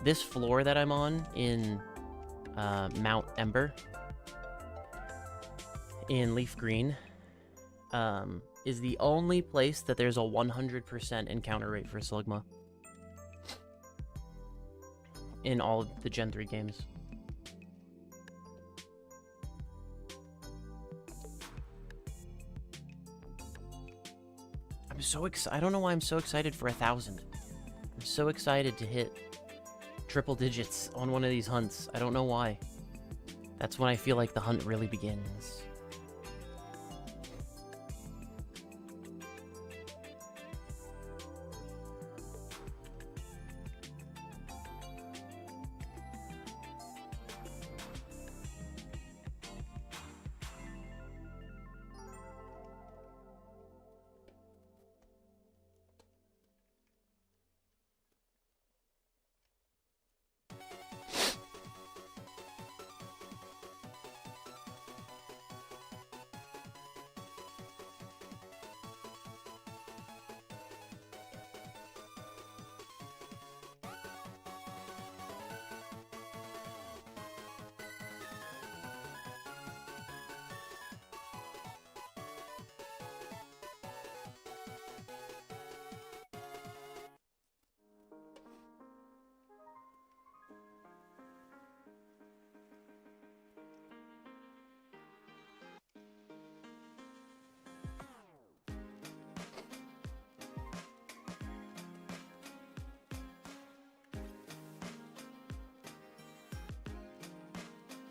This floor that I'm on in Mount Ember in Leaf Green, is the only place that there's a 100% encounter rate for Slugma in all of the Gen 3 games. I'm so excited. I don't know why I'm so excited for 1,000. I'm so excited to hit triple digits on one of these hunts. I don't know why. That's when I feel like the hunt really begins.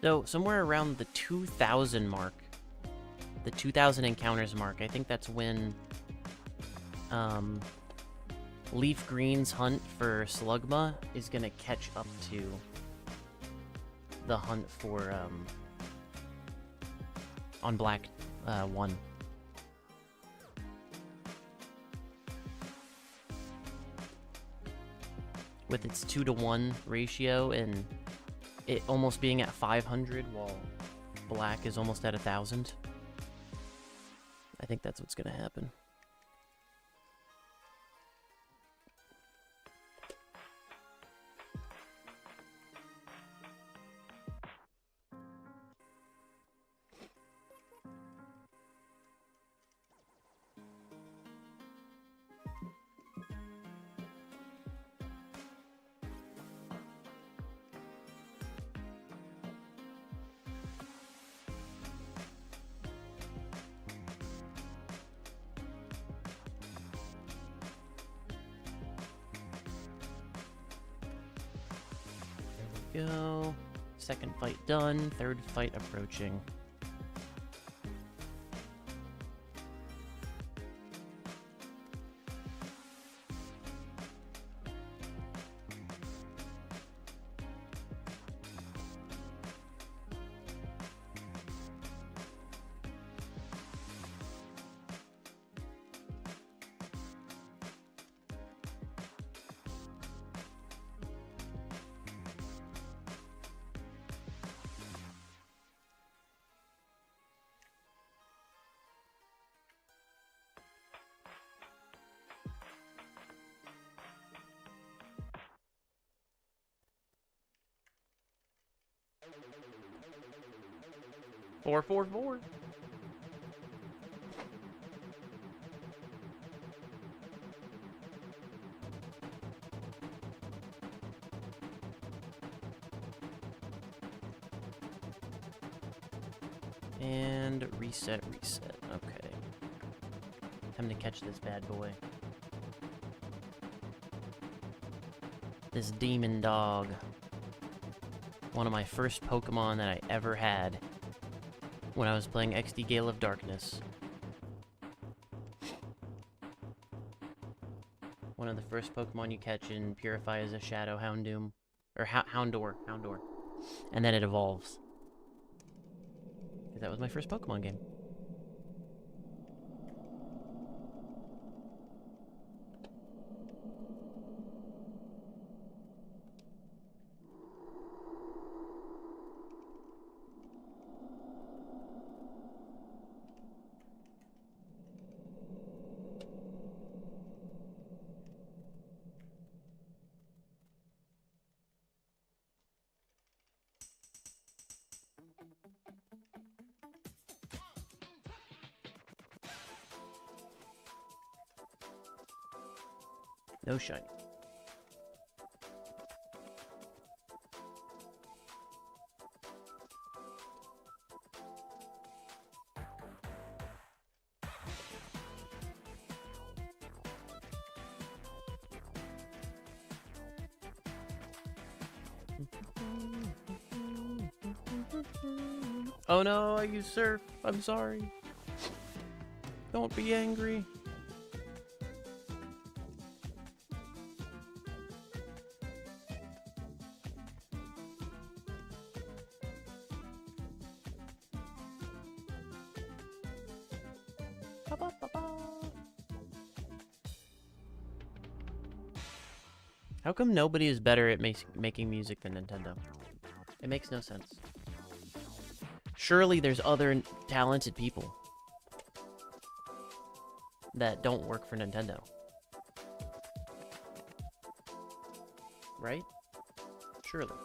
So, somewhere around the 2,000 mark, the 2,000 encounters mark, I think that's when Leaf Green's hunt for Slugma is going to catch up to the hunt for, on Black 1. With its 2-to-1 ratio and it almost being at 500 while Black is almost at 1,000. I think that's what's gonna happen. Go. Second fight done. Third fight approaching. Four, four, four. And reset, reset. Okay. Time to catch this bad boy. This demon dog. One of my first Pokemon that I ever had when I was playing XD Gale of Darkness. One of the first Pokemon you catch and purify is a Shadow Houndoom. Or Houndour. And then it evolves. That was my first Pokemon game. No shiny. Oh no, I use surf. I'm sorry. Don't be angry. How come nobody is better at making music than Nintendo? It makes no sense. Surely there's other talented people that don't work for Nintendo. Right? Surely.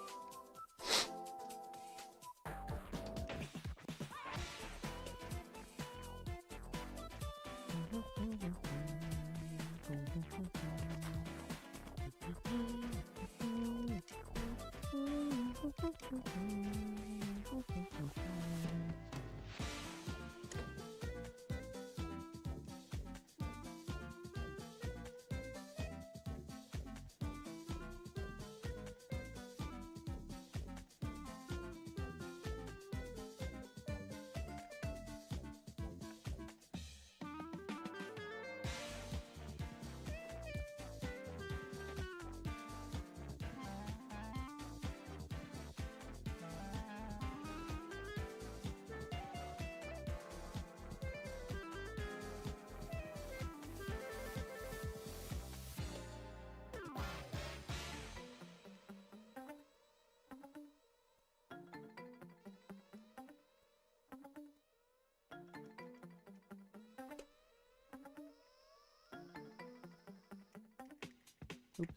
Oop.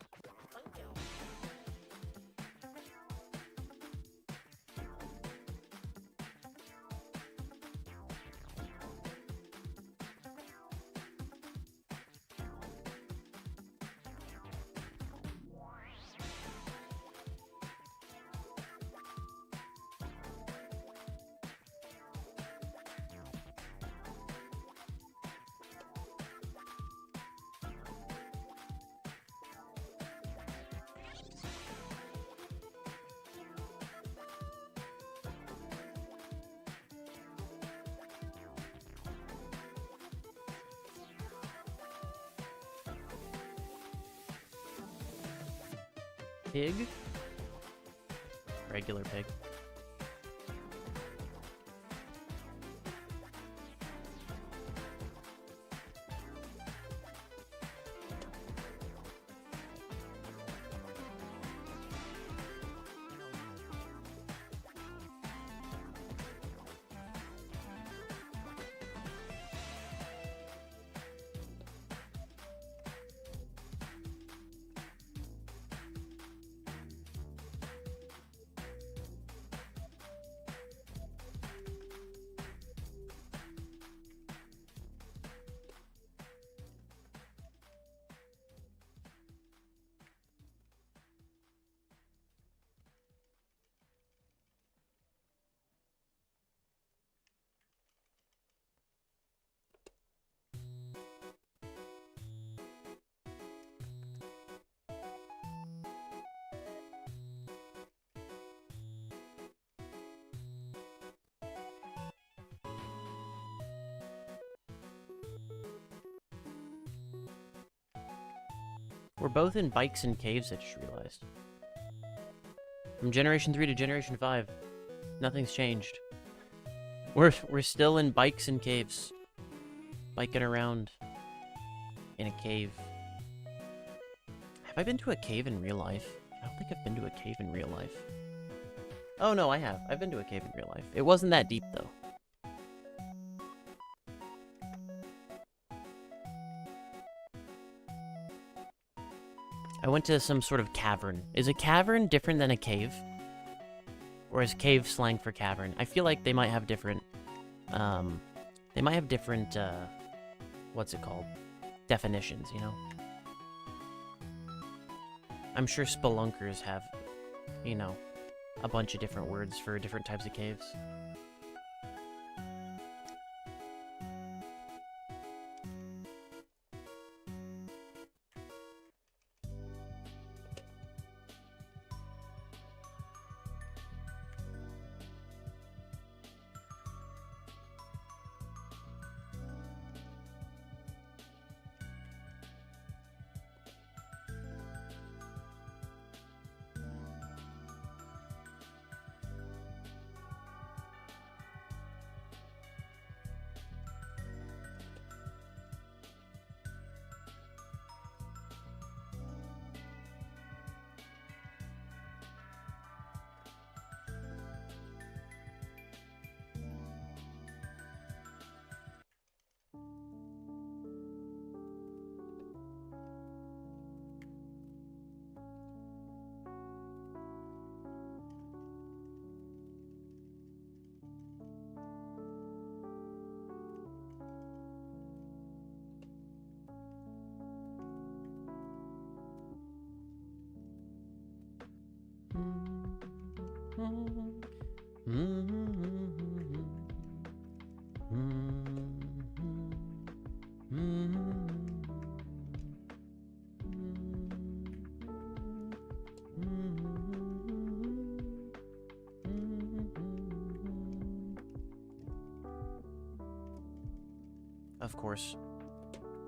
Pig? Regular pig. We're both in bikes and caves, I just realized. From Generation 3 to Generation 5, nothing's changed. We're still in bikes and caves. Biking around in a cave. Have I been to a cave in real life? I don't think I've been to a cave in real life. Oh no, I have. I've been to a cave in real life. It wasn't that deep though. I went to some sort of cavern. Is a cavern different than a cave? Or is cave slang for cavern? I feel like they might have different, what's it called? Definitions, you know? I'm sure spelunkers have, you know, a bunch of different words for different types of caves.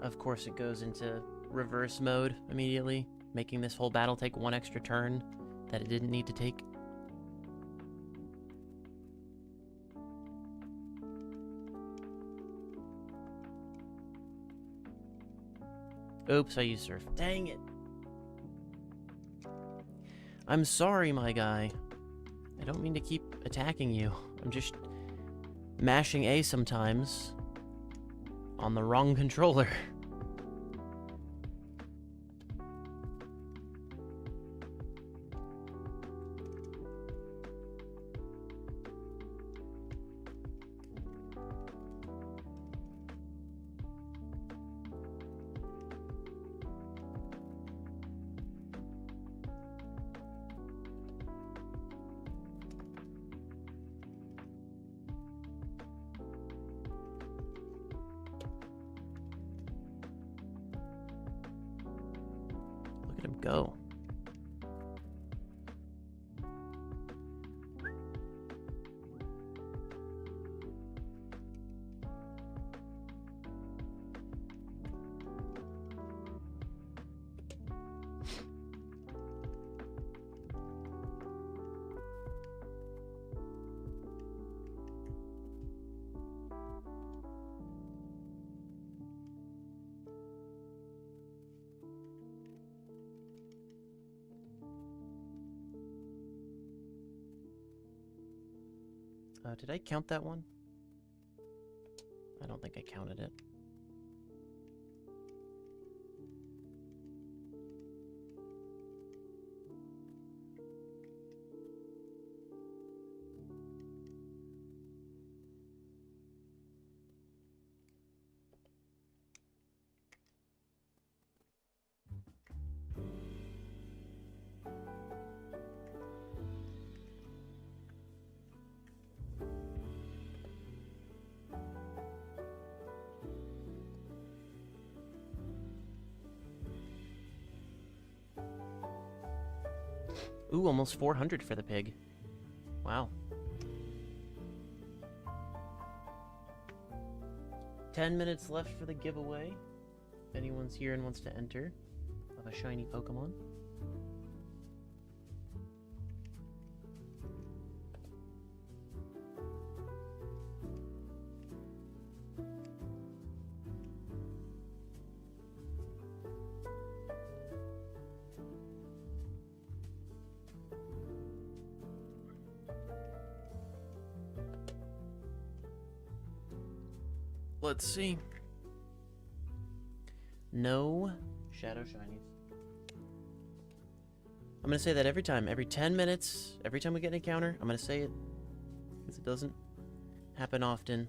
Of course it goes into reverse mode immediately, making this whole battle take one extra turn that it didn't need to take. Oops, I used surf. Dang it! I'm sorry, my guy. I don't mean to keep attacking you. I'm just mashing A sometimes on the wrong controller. Look at him go. Did I count that one? I don't think I counted it. Ooh, almost 400 for the pig. Wow. 10 minutes left for the giveaway. If anyone's here and wants to enter, of a shiny Pokemon. Let's see. No Shadow Shinies. I'm gonna say that every time, every 10 minutes, every time we get an encounter, I'm gonna say it. Because it doesn't happen often.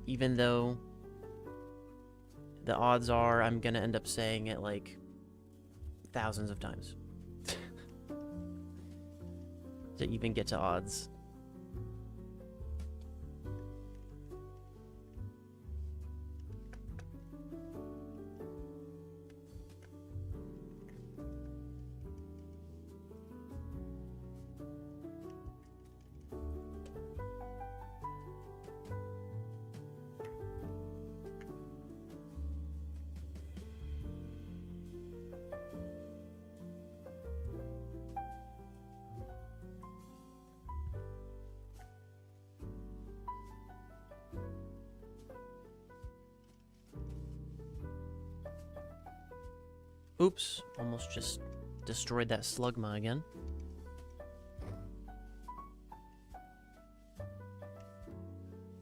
Even though the odds are I'm gonna end up saying it like thousands of times. to even get to odds. Oops, almost just destroyed that slugma again.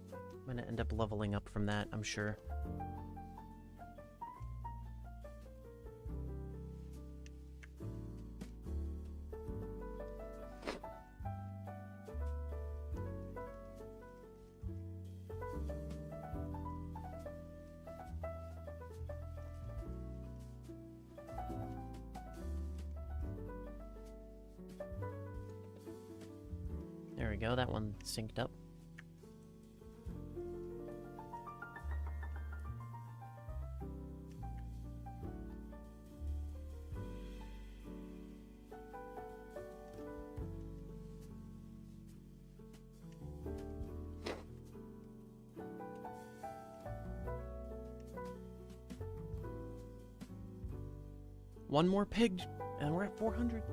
I'm gonna end up leveling up from that, I'm sure. There we go, that one synced up. One more pig, and we're at 400.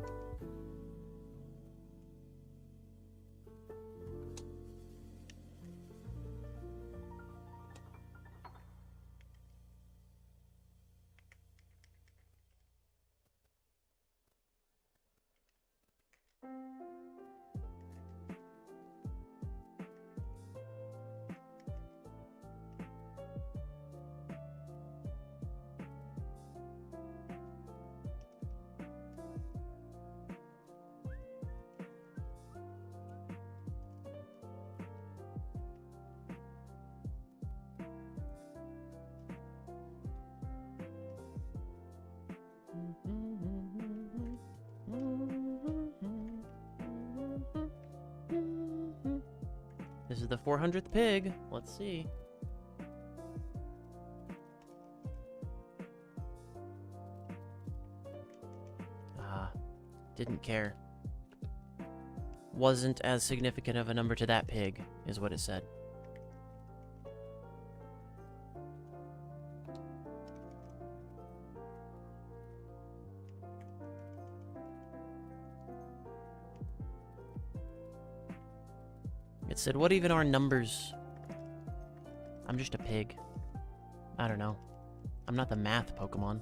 This is the 400th pig. Let's see. Didn't care. Wasn't as significant of a number to that pig, is what it said. It said, what even are numbers? I'm just a pig. I don't know. I'm not the math Pokemon.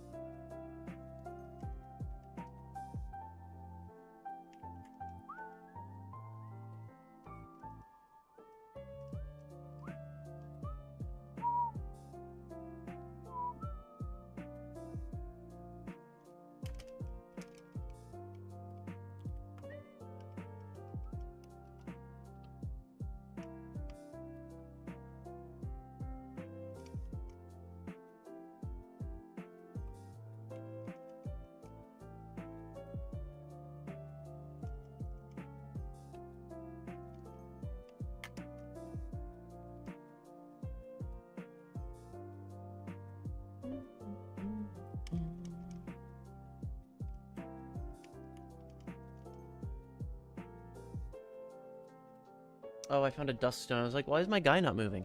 Oh, I found a dust stone. I was like, why is my guy not moving?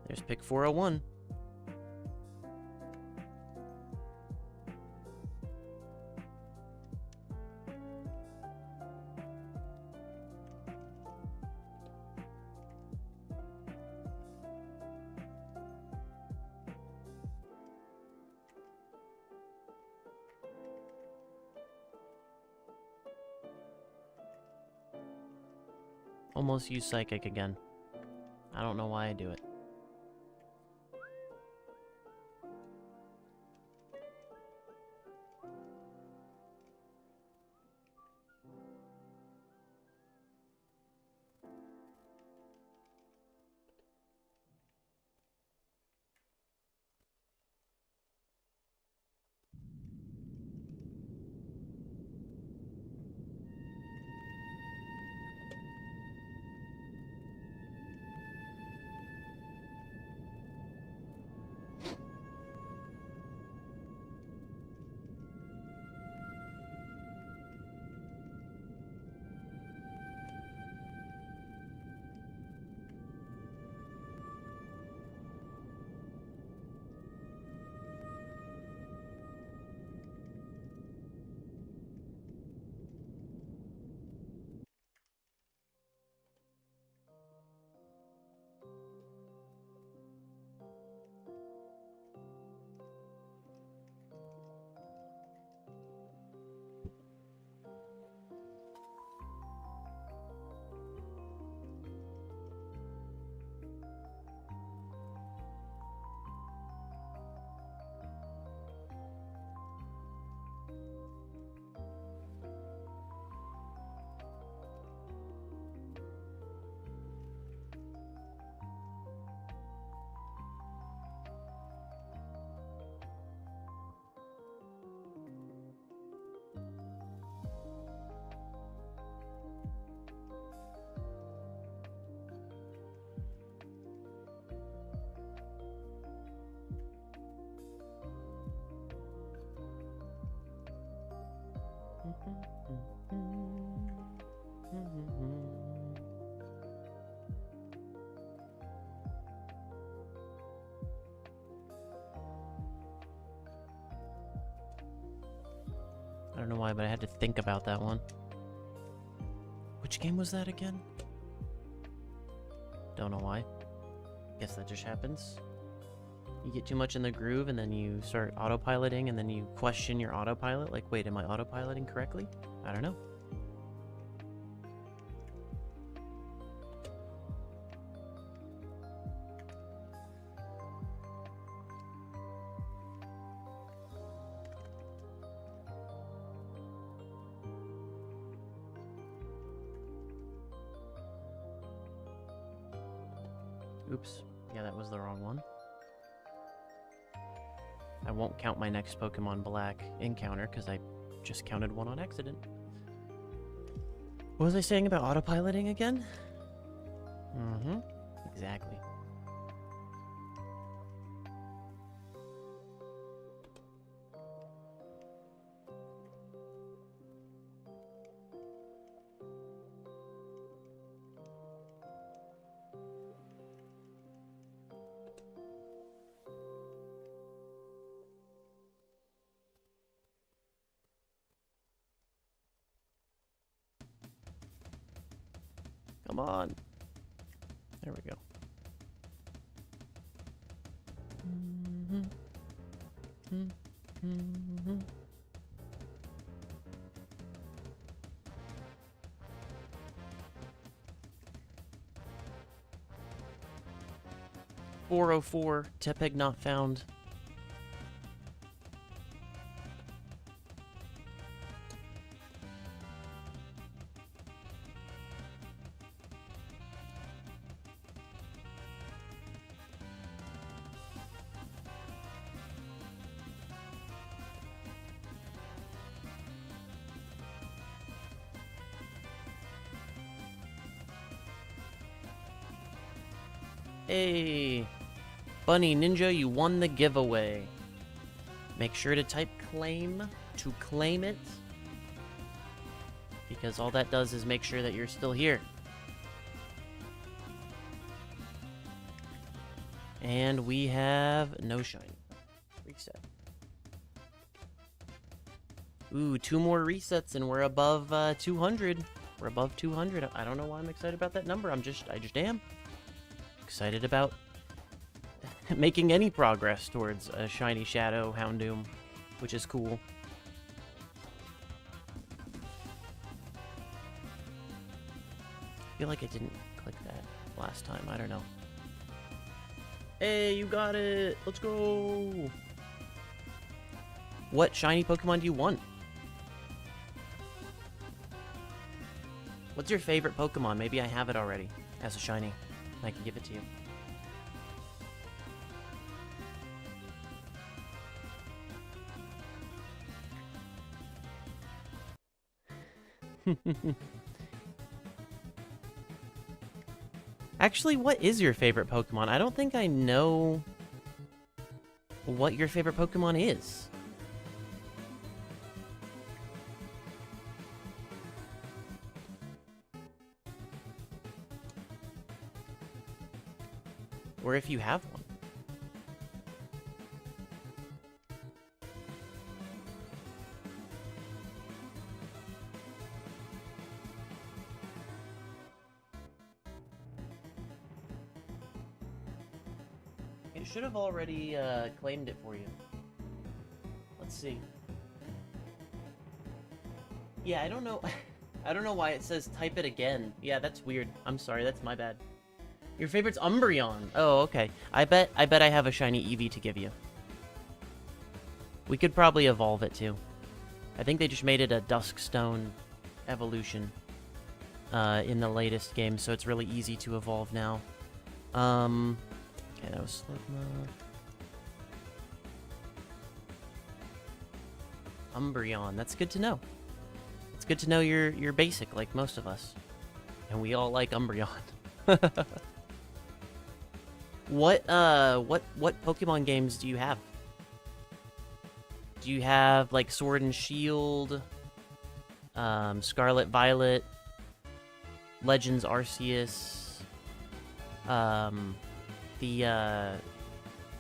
There's pick 401. Almost use Psychic again. I don't know why I do it. I don't know why, but I had to think about that one. Which game was that again? Don't know why. Guess that just happens. You get too much in the groove and then you start autopiloting and then you question your autopilot. Like, wait, am I autopiloting correctly? I don't know. Oops. Yeah, that was the wrong one. I won't count my next Pokemon Black encounter because I just counted one on accident. What was I saying about autopiloting again? Mm-hmm. Exactly. Come on. There we go. Mm-hmm. 404, Tepeg not found. Hey, Bunny Ninja, you won the giveaway. Make sure to type claim to claim it, because all that does is make sure that you're still here. And we have no shiny. Reset. Ooh, 2 more resets and we're above 200. We're above 200. I don't know why I'm excited about that number. I just am. Excited about making any progress towards a shiny Shadow Houndoom, which is cool. I feel like I didn't click that last time. I don't know. Hey, you got it! Let's go! What shiny Pokemon do you want? What's your favorite Pokemon? Maybe I have it already as a shiny. I can give it to you. Actually, what is your favorite Pokemon? I don't think I know what your favorite Pokemon is. Or if you have one. It should have already claimed it for you. Let's see. Yeah, I don't know. I don't know why it says type it again. Yeah, that's weird. I'm sorry, that's my bad. Your favorite's Umbreon. Oh, okay. I bet I have a shiny Eevee to give you. We could probably evolve it too. I think they just made it a Duskstone evolution in the latest game, so it's really easy to evolve now. Okay, that was Slugma. Umbreon. That's good to know. It's good to know you're basic like most of us, and we all like Umbreon. What Pokemon games do you have? Do you have, like, Sword and Shield? Scarlet Violet, Legends Arceus, the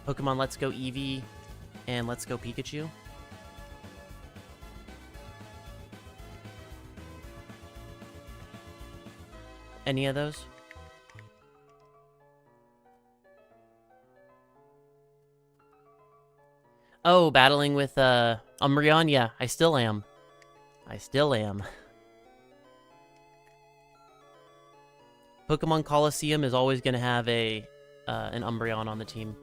Pokemon Let's Go Eevee, and Let's Go Pikachu. Any of those? Oh, battling with Umbreon? Yeah, I still am. I still am. Pokemon Coliseum is always going to have an Umbreon on the team.